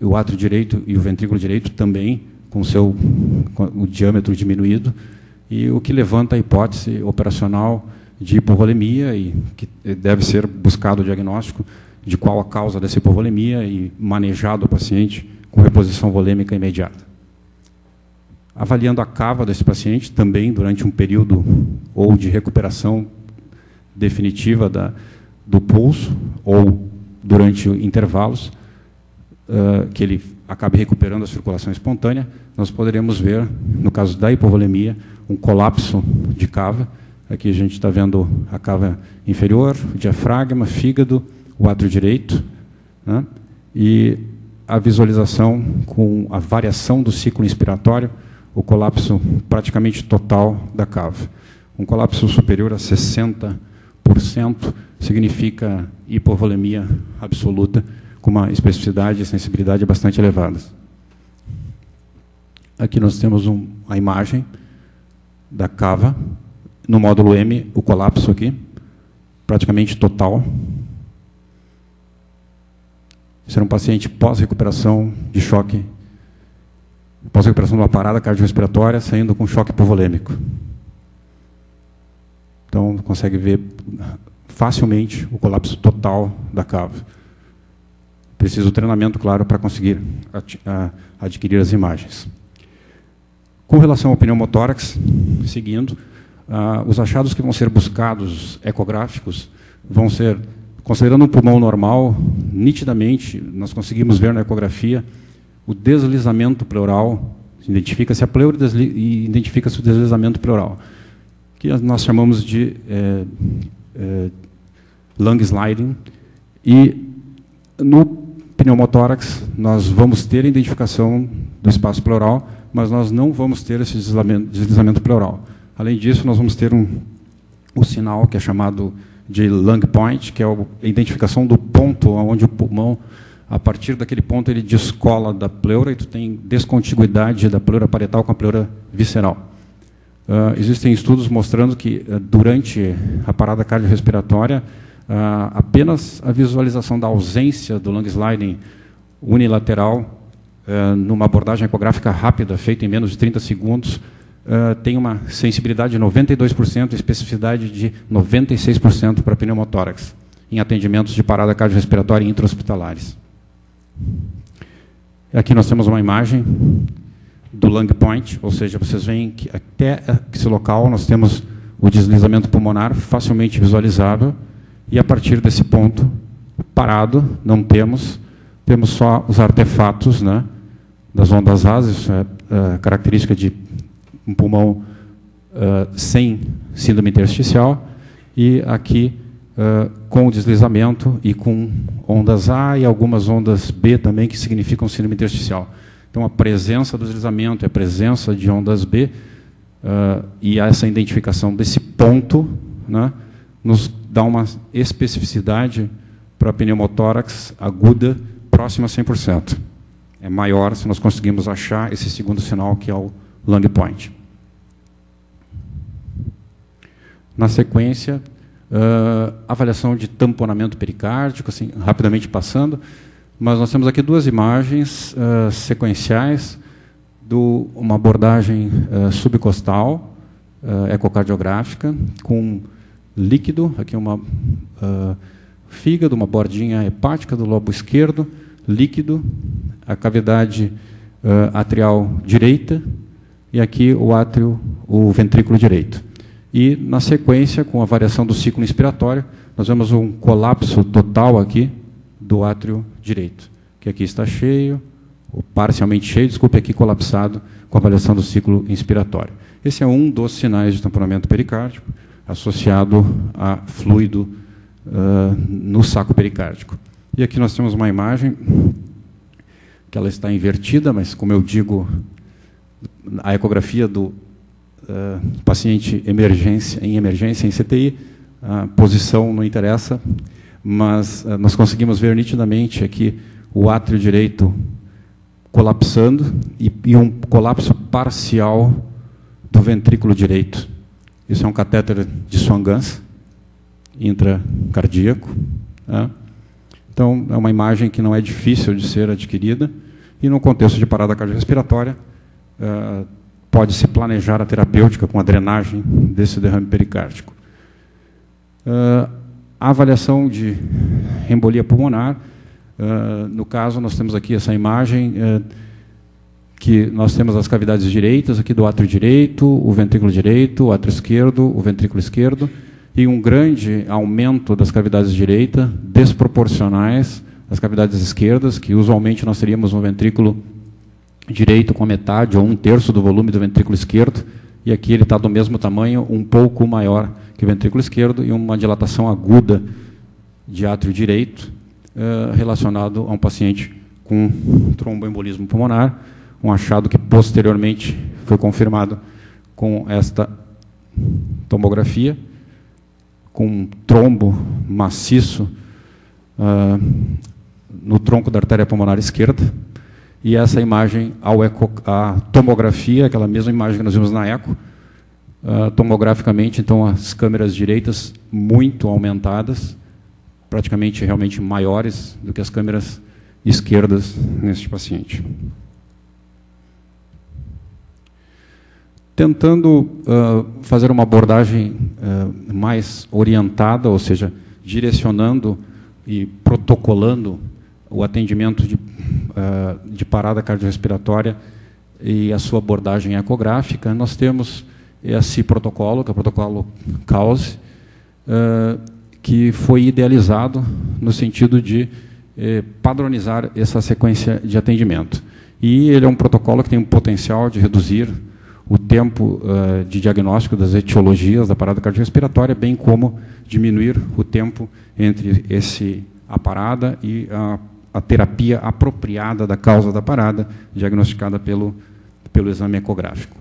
o átrio direito e o ventrículo direito também com o diâmetro diminuído, e o que levanta a hipótese operacional de hipovolemia, e que deve ser buscado o diagnóstico de qual a causa dessa hipovolemia e manejado o paciente com reposição volêmica imediata. Avaliando a cava desse paciente, também durante um período ou de recuperação definitiva do pulso, ou durante intervalos, que ele acabe recuperando a circulação espontânea, nós poderemos ver, no caso da hipovolemia, um colapso de cava. Aqui a gente está vendo a cava inferior, o diafragma, fígado, o átrio direito, né? E a visualização com a variação do ciclo inspiratório, o colapso praticamente total da cava. Um colapso superior a 60% significa hipovolemia absoluta, com uma especificidade e sensibilidade bastante elevadas. Aqui nós temos a imagem da cava, no módulo M, o colapso aqui, praticamente total. Esse era um paciente pós-recuperação de choque, pós-recuperação de uma parada cardiorrespiratória, saindo com choque hipovolêmico. Então, consegue ver facilmente o colapso total da cava. Precisa do treinamento, claro, para conseguir adquirir as imagens. Com relação ao pneumotórax, seguindo, os achados que vão ser buscados, ecográficos, vão ser, considerando um pulmão normal, nitidamente, nós conseguimos ver na ecografia o deslizamento pleural, identifica-se a pleura e identifica-se o deslizamento pleural, que nós chamamos de lung sliding, e no pneumotórax nós vamos ter a identificação do espaço pleural, mas nós não vamos ter esse deslizamento pleural. Além disso, nós vamos ter o sinal que é chamado de lung point, que é a identificação do ponto onde o pulmão, a partir daquele ponto, ele descola da pleura e tu tem descontiguidade da pleura parietal com a pleura visceral. Existem estudos mostrando que, durante a parada cardiorrespiratória, apenas a visualização da ausência do lung sliding unilateral, numa abordagem ecográfica rápida, feita em menos de 30 segundos, tem uma sensibilidade de 92% e especificidade de 96% para pneumotórax, em atendimentos de parada cardiorrespiratória intra-hospitalares. Aqui nós temos uma imagem do lung point, ou seja, vocês veem que até esse local nós temos o deslizamento pulmonar facilmente visualizável, e a partir desse ponto, parado, não temos só os artefatos, né, das ondas AS, isso é característica de um pulmão sem síndrome intersticial, e aqui com deslizamento e com ondas A e algumas ondas B também, que significam síndrome intersticial. Então, a presença do deslizamento e a presença de ondas B e essa identificação desse ponto, né, nos dá uma especificidade para a pneumotórax aguda próxima a 100%. É maior se nós conseguimos achar esse segundo sinal, que é o lung point. Na sequência, avaliação de tamponamento pericárdico, assim, rapidamente passando, mas nós temos aqui duas imagens sequenciais de uma abordagem subcostal, ecocardiográfica, com líquido, aqui uma fígado, uma bordinha hepática do lobo esquerdo, líquido, a cavidade atrial direita, e aqui o átrio, o ventrículo direito. E, na sequência, com a variação do ciclo inspiratório, nós vemos um colapso total aqui do átrio direito, que aqui está cheio, ou parcialmente cheio, desculpe, aqui colapsado, com a variação do ciclo inspiratório. Esse é um dos sinais de tamponamento pericárdico, associado a fluido no saco pericárdico. E aqui nós temos uma imagem que ela está invertida, mas, como eu digo, a ecografia do paciente em emergência, em CTI, a posição não interessa, mas nós conseguimos ver nitidamente aqui o átrio direito colapsando e um colapso parcial do ventrículo direito. Isso é um catéter de Swan-Ganz intracardíaco. Então, é uma imagem que não é difícil de ser adquirida, e no contexto de parada cardiorrespiratória, pode-se planejar a terapêutica com a drenagem desse derrame pericárdico. A avaliação de embolia pulmonar, no caso, nós temos aqui essa imagem, que nós temos as cavidades direitas, aqui do átrio direito, o ventrículo direito, o átrio esquerdo, o ventrículo esquerdo, e um grande aumento das cavidades direitas, desproporcionais às cavidades esquerdas, que usualmente nós teríamos um ventrículo direito com a metade ou 1/3 do volume do ventrículo esquerdo, e aqui ele está do mesmo tamanho, um pouco maior que o ventrículo esquerdo, e uma dilatação aguda de átrio direito, relacionado a um paciente com tromboembolismo pulmonar, um achado que posteriormente foi confirmado com esta tomografia, com um trombo maciço no tronco da artéria pulmonar esquerda, e essa imagem, a tomografia, aquela mesma imagem que nós vimos na eco, tomograficamente, então, as câmeras direitas muito aumentadas, praticamente realmente maiores do que as câmeras esquerdas neste paciente. Tentando fazer uma abordagem mais orientada, ou seja, direcionando e protocolando o atendimento de parada cardiorrespiratória e a sua abordagem ecográfica, nós temos esse protocolo, que é o protocolo CAUSE, que foi idealizado no sentido de padronizar essa sequência de atendimento. E ele é um protocolo que tem um potencial de reduzir o tempo de diagnóstico das etiologias da parada cardiorrespiratória, bem como diminuir o tempo entre a parada e a terapia apropriada da causa da parada, diagnosticada pelo exame ecográfico.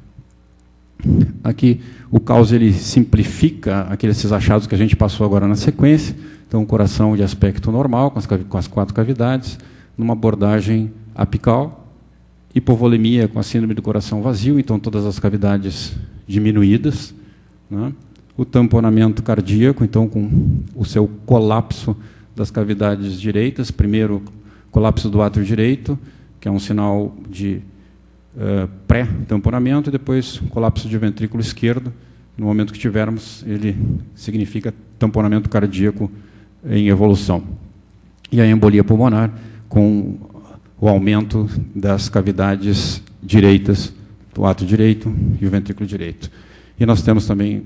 Aqui, o CAUSE ele simplifica aqueles achados que a gente passou agora na sequência. Então, coração de aspecto normal, com as 4 cavidades, numa abordagem apical, hipovolemia com a síndrome do coração vazio, então todas as cavidades diminuídas, né? O tamponamento cardíaco, então com o seu colapso das cavidades direitas, primeiro colapso do átrio direito, que é um sinal de pré-tamponamento, e depois colapso de ventrículo esquerdo. No momento que tivermos, ele significa tamponamento cardíaco em evolução. E a embolia pulmonar, com o aumento das cavidades direitas do átrio direito e o ventrículo direito. E nós temos também,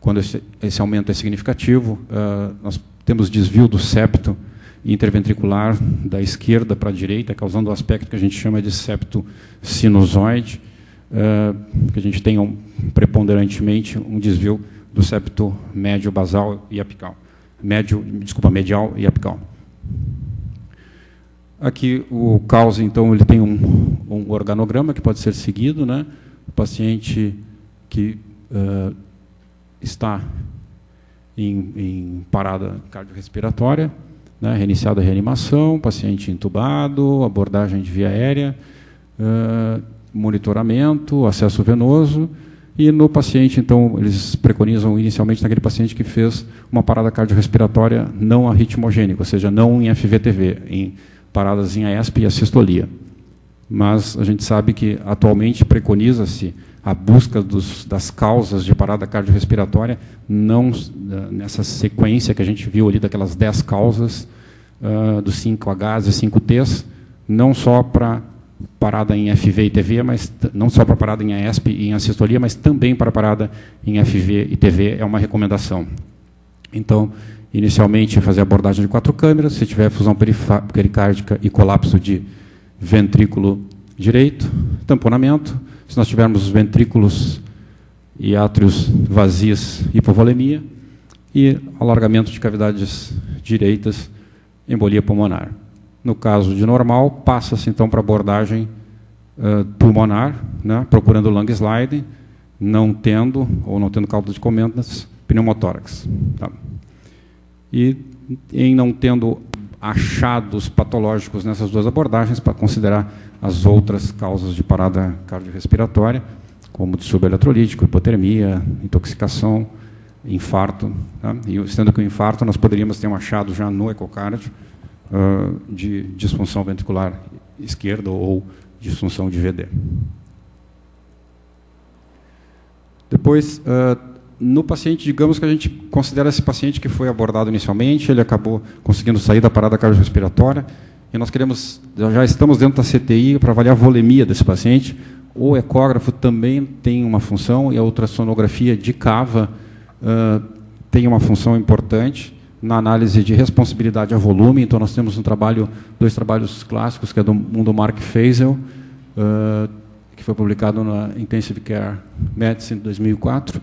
quando esse aumento é significativo, nós temos desvio do septo interventricular da esquerda para a direita, causando o aspecto que a gente chama de septo sinusoide, que a gente tenha preponderantemente um desvio do septo médio basal e apical. Medial e apical. Aqui o caos, então, ele tem um organograma que pode ser seguido, né? O paciente que está em parada cardiorrespiratória, né? Reiniciada a reanimação, paciente entubado, abordagem de via aérea, monitoramento, acesso venoso. E no paciente, então, eles preconizam inicialmente naquele paciente que fez uma parada cardiorrespiratória não arritmogênica, ou seja, não em FVTV, em paradas em AESP e assistolia. Mas a gente sabe que atualmente preconiza-se a busca das causas de parada cardiorrespiratória, não nessa sequência que a gente viu ali daquelas 10 causas dos 5Hs e 5Ts, não só para parada em FV e TV, mas não só para parada em AESP e em assistolia, mas também para parada em FV e TV, é uma recomendação. Então, inicialmente, fazer abordagem de 4 câmeras, se tiver fusão pericárdica e colapso de ventrículo direito, tamponamento. Se nós tivermos os ventrículos e átrios vazios, hipovolemia, e alargamento de cavidades direitas, embolia pulmonar. No caso de normal, passa-se então para abordagem pulmonar, né, procurando lung slide, não tendo cauda de comendas, pneumotórax. Tá? E em não tendo achados patológicos nessas duas abordagens, para considerar as outras causas de parada cardiorrespiratória, como distúrbio eletrolítico, hipotermia, intoxicação, infarto. Tá? E sendo que o infarto nós poderíamos ter um achado já no ecocárdio de disfunção ventricular esquerda ou disfunção de VD. Depois, no paciente, digamos que a gente considera esse paciente que foi abordado inicialmente, ele acabou conseguindo sair da parada cardiorrespiratória, e nós já estamos dentro da CTI para avaliar a volemia desse paciente. O ecógrafo também tem uma função, e a ultrassonografia de cava tem uma função importante na análise de responsibilidade a volume. Então, nós temos dois trabalhos clássicos, que é do Mark Feisel, que foi publicado na Intensive Care Medicine em 2004,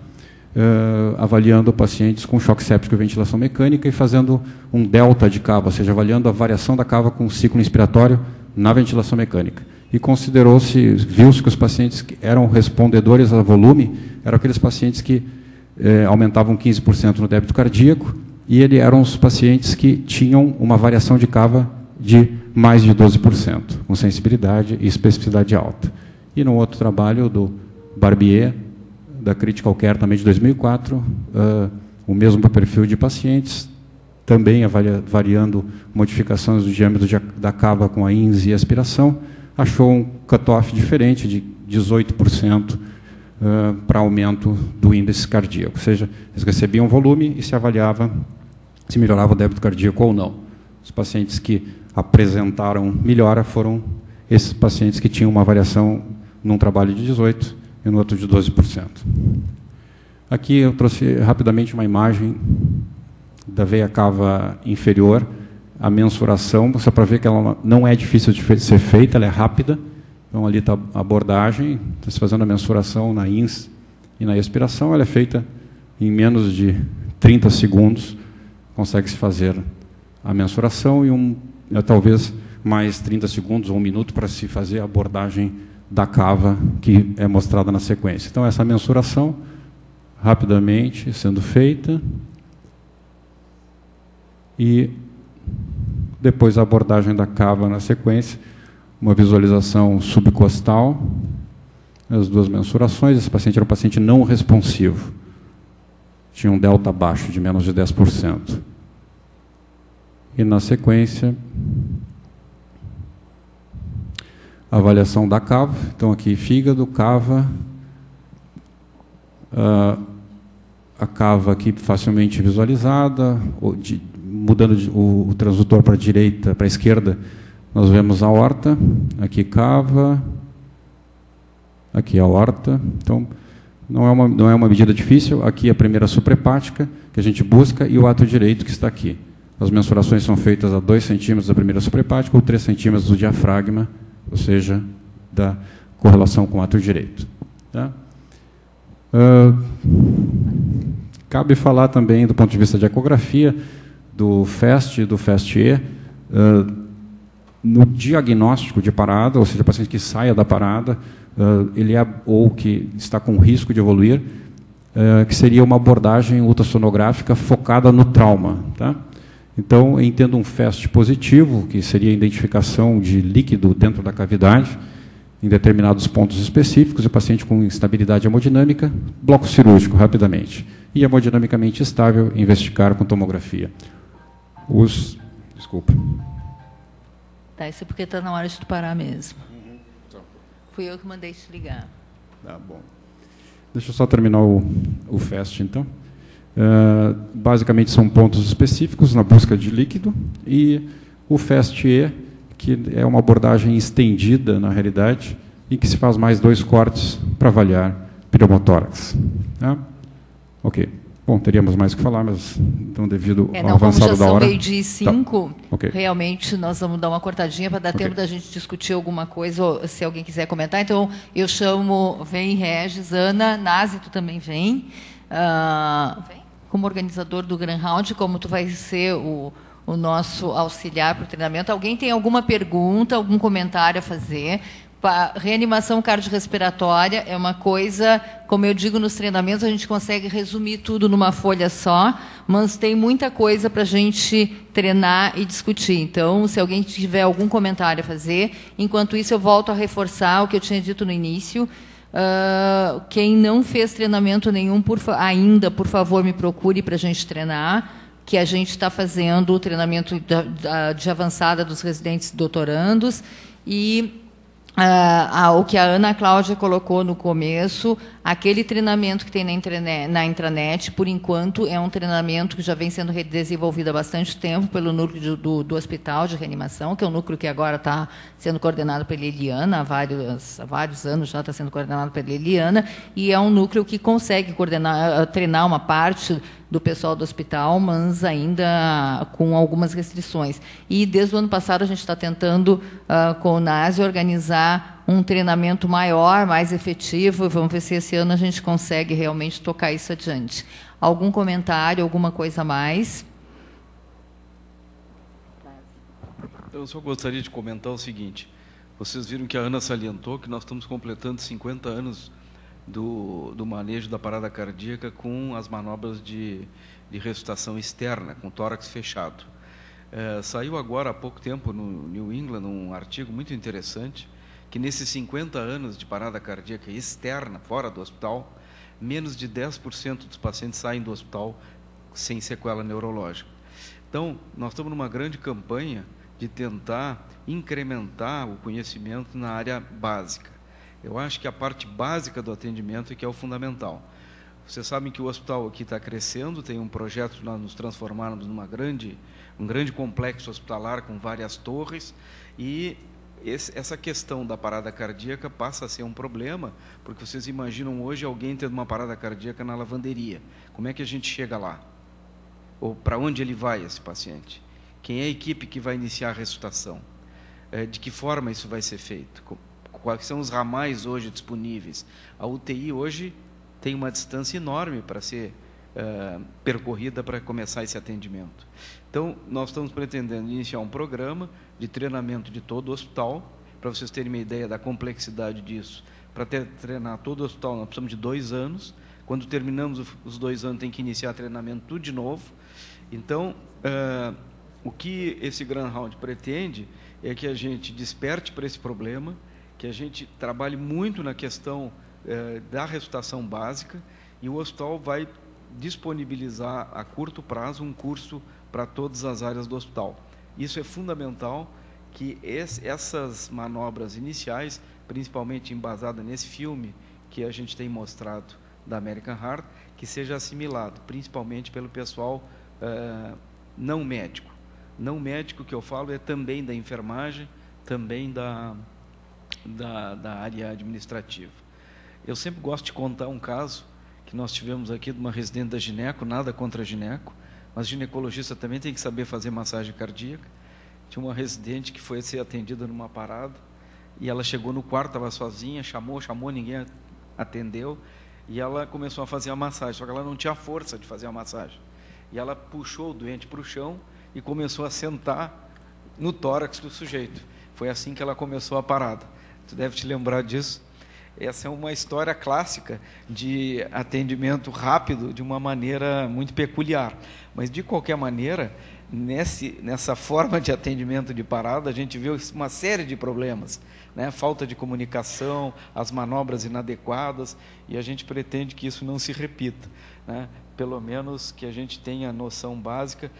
avaliando pacientes com choque séptico e ventilação mecânica e fazendo um delta de cava, ou seja, avaliando a variação da cava com o ciclo inspiratório na ventilação mecânica. E viu-se que os pacientes que eram respondedores a volume eram aqueles pacientes que aumentavam 15% no débito cardíaco, e eram os pacientes que tinham uma variação de cava de mais de 12%, com sensibilidade e especificidade alta. E no outro trabalho do Barbier, da Critical Care, também de 2004, o mesmo perfil de pacientes, também variando modificações do diâmetro da cava com a INS e aspiração, achou um cutoff diferente de 18% para aumento do índice cardíaco. Ou seja, eles recebiam volume e se avaliava se melhorava o débito cardíaco ou não. Os pacientes que apresentaram melhora foram esses pacientes que tinham uma variação num trabalho de 18% e no outro de 12%. Aqui eu trouxe rapidamente uma imagem da veia cava inferior, a mensuração, só para ver que ela não é difícil de ser feita, ela é rápida. Então, ali está a abordagem, está se fazendo a mensuração na INS e na expiração, ela é feita em menos de 30 segundos, consegue-se fazer a mensuração e talvez mais 30 segundos ou 1 minuto para se fazer a abordagem da cava que é mostrada na sequência. Então, essa mensuração, rapidamente sendo feita, e depois a abordagem da cava na sequência, uma visualização subcostal, as duas mensurações. Esse paciente era um paciente não responsivo, tinha um delta baixo de menos de 10%. E na sequência, a avaliação da cava. Então, aqui, fígado, cava, a cava aqui facilmente visualizada, mudando o transdutor para a direita, para a esquerda, nós vemos a aorta, aqui cava, aqui a aorta. Então, não é uma medida difícil. Aqui a primeira suprahepática, que a gente busca, e o átrio direito, que está aqui. As mensurações são feitas a 2 centímetros da primeira suprahepática ou 3 centímetros do diafragma, ou seja, da correlação com o átrio direito. Tá? Cabe falar também, do ponto de vista de ecografia, do FAST e do FAST-E, no diagnóstico de parada, ou seja, o paciente que saia da parada, ou que está com risco de evoluir, que seria uma abordagem ultrassonográfica focada no trauma. Tá? Então, eu entendo um FAST positivo, que seria a identificação de líquido dentro da cavidade, em determinados pontos específicos, e o paciente com instabilidade hemodinâmica, bloco cirúrgico, rapidamente. E hemodinamicamente estável, investigar com tomografia. Desculpa. Tá, isso é porque está na hora de tu parar mesmo. Fui eu que mandei te ligar. Tá bom. Deixa eu só terminar o FAST, então. Basicamente, são pontos específicos na busca de líquido, e o FAST-E, que é uma abordagem estendida, na realidade, e que se faz mais 2 cortes para avaliar pneumotórax. Tá? Ok. Bom, teríamos mais o que falar, mas então, devido ao avançado da hora... Como já são 12h05, tá. Okay. Realmente nós vamos dar uma cortadinha para dar tempo da gente discutir alguma coisa, ou se alguém quiser comentar. Então, eu chamo, vem Regis, Ana, Nazi, tu também vem. Vem como organizador do Grand Round, como tu vai ser o nosso auxiliar para o treinamento. Alguém tem alguma pergunta, algum comentário a fazer? Reanimação cardiorrespiratória é uma coisa, como eu digo nos treinamentos, a gente consegue resumir tudo numa folha só, mas tem muita coisa para a gente treinar e discutir. Então, se alguém tiver algum comentário a fazer, enquanto isso eu volto a reforçar o que eu tinha dito no início. Quem não fez treinamento nenhum ainda, por favor, me procure para a gente treinar, que a gente está fazendo o treinamento de avançada dos residentes e doutorandos, e o que a Ana Cláudia colocou no começo, aquele treinamento que tem na intranet, por enquanto, é um treinamento que já vem sendo desenvolvido há bastante tempo pelo núcleo do Hospital de Reanimação, que é um núcleo que agora está sendo coordenado pela Eliana, há vários anos já está sendo coordenado pela Eliana, e é um núcleo que consegue treinar uma parte do pessoal do hospital, mas ainda com algumas restrições. E, desde o ano passado, a gente está tentando, com o NASE, organizar um treinamento maior, mais efetivo, e vamos ver se esse ano a gente consegue realmente tocar isso adiante. Algum comentário, alguma coisa a mais? Eu só gostaria de comentar o seguinte. Vocês viram que a Ana salientou que nós estamos completando 50 anos do manejo da parada cardíaca com as manobras de ressuscitação externa, com tórax fechado. Saiu agora, há pouco tempo, no New England, um artigo muito interessante, que nesses 50 anos de parada cardíaca externa, fora do hospital, menos de 10% dos pacientes saem do hospital sem sequela neurológica. Então, nós estamos numa grande campanha de tentar incrementar o conhecimento na área básica. Eu acho que a parte básica do atendimento é que é o fundamental. Vocês sabem que o hospital aqui está crescendo, tem um projeto de nós nos transformarmos num grande complexo hospitalar com várias torres, e essa questão da parada cardíaca passa a ser um problema, porque vocês imaginam hoje alguém tendo uma parada cardíaca na lavanderia. Como é que a gente chega lá? Ou para onde ele vai, esse paciente? Quem é a equipe que vai iniciar a ressuscitação? De que forma isso vai ser feito? Quais são os ramais hoje disponíveis? A UTI hoje tem uma distância enorme para ser percorrida para começar esse atendimento. Então, nós estamos pretendendo iniciar um programa de treinamento de todo o hospital, para vocês terem uma ideia da complexidade disso. Para treinar todo o hospital, nós precisamos de 2 anos. Quando terminamos os 2 anos, tem que iniciar treinamento tudo de novo. Então, o que esse Grand Round pretende é que a gente desperte para esse problema, que a gente trabalhe muito na questão da ressuscitação básica, e o hospital vai disponibilizar a curto prazo um curso para todas as áreas do hospital. Isso é fundamental, que essas manobras iniciais, principalmente embasada nesse filme que a gente tem mostrado da American Heart, que seja assimilado, principalmente pelo pessoal não médico. Não médico que eu falo é também da enfermagem, também da área administrativa. Eu sempre gosto de contar um caso que nós tivemos aqui de uma residente da gineco, nada contra a gineco, mas ginecologista também tem que saber fazer massagem cardíaca. Tinha uma residente que foi ser atendida numa parada, e ela chegou no quarto, estava sozinha, chamou, ninguém atendeu, e ela começou a fazer a massagem, só que ela não tinha força de fazer a massagem. E ela puxou o doente para o chão e começou a sentar no tórax do sujeito. Foi assim que ela começou a parada. Tu deve te lembrar disso. Essa é uma história clássica de atendimento rápido de uma maneira muito peculiar. Mas, de qualquer maneira, nessa forma de atendimento de parada, a gente vê uma série de problemas, né? Falta de comunicação, as manobras inadequadas, e a gente pretende que isso não se repita, né? Pelo menos que a gente tenha a noção básica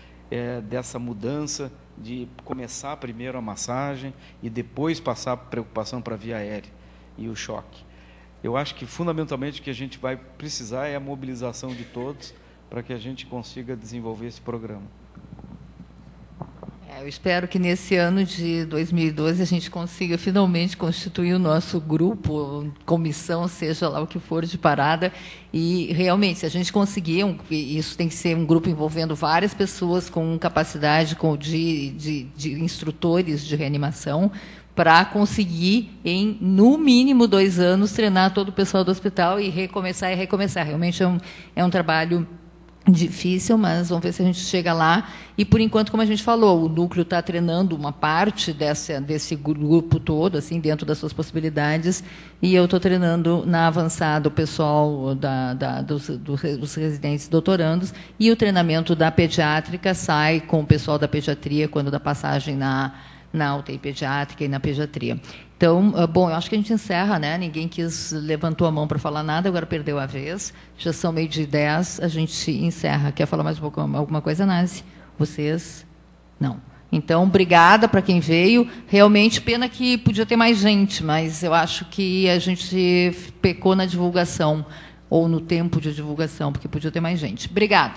dessa mudança de começar primeiro a massagem e depois passar a preocupação para a via aérea e o choque. Eu acho que, fundamentalmente, o que a gente vai precisar é a mobilização de todos para que a gente consiga desenvolver esse programa. Eu espero que nesse ano de 2012 a gente consiga finalmente constituir o nosso grupo, comissão, seja lá o que for, de parada. E, realmente, se a gente conseguir, isso tem que ser um grupo envolvendo várias pessoas com capacidade de instrutores de reanimação, para conseguir, em, no mínimo, 2 anos, treinar todo o pessoal do hospital e recomeçar. Realmente é um trabalho difícil, mas vamos ver se a gente chega lá. E, por enquanto, como a gente falou, o núcleo está treinando uma parte desse grupo todo, assim, dentro das suas possibilidades, e eu estou treinando na avançada o pessoal dos residentes doutorandos, e o treinamento da pediátrica sai com o pessoal da pediatria, quando dá passagem na UTI pediátrica e na pediatria. Então, bom, eu acho que a gente encerra, né? Ninguém levantou a mão para falar nada, agora perdeu a vez. Já são 12:30, a gente encerra. Quer falar mais alguma coisa, Nazi? Vocês? Não. Então, obrigada para quem veio. Realmente, pena que podia ter mais gente, mas eu acho que a gente pecou na divulgação, ou no tempo de divulgação, porque podia ter mais gente. Obrigada.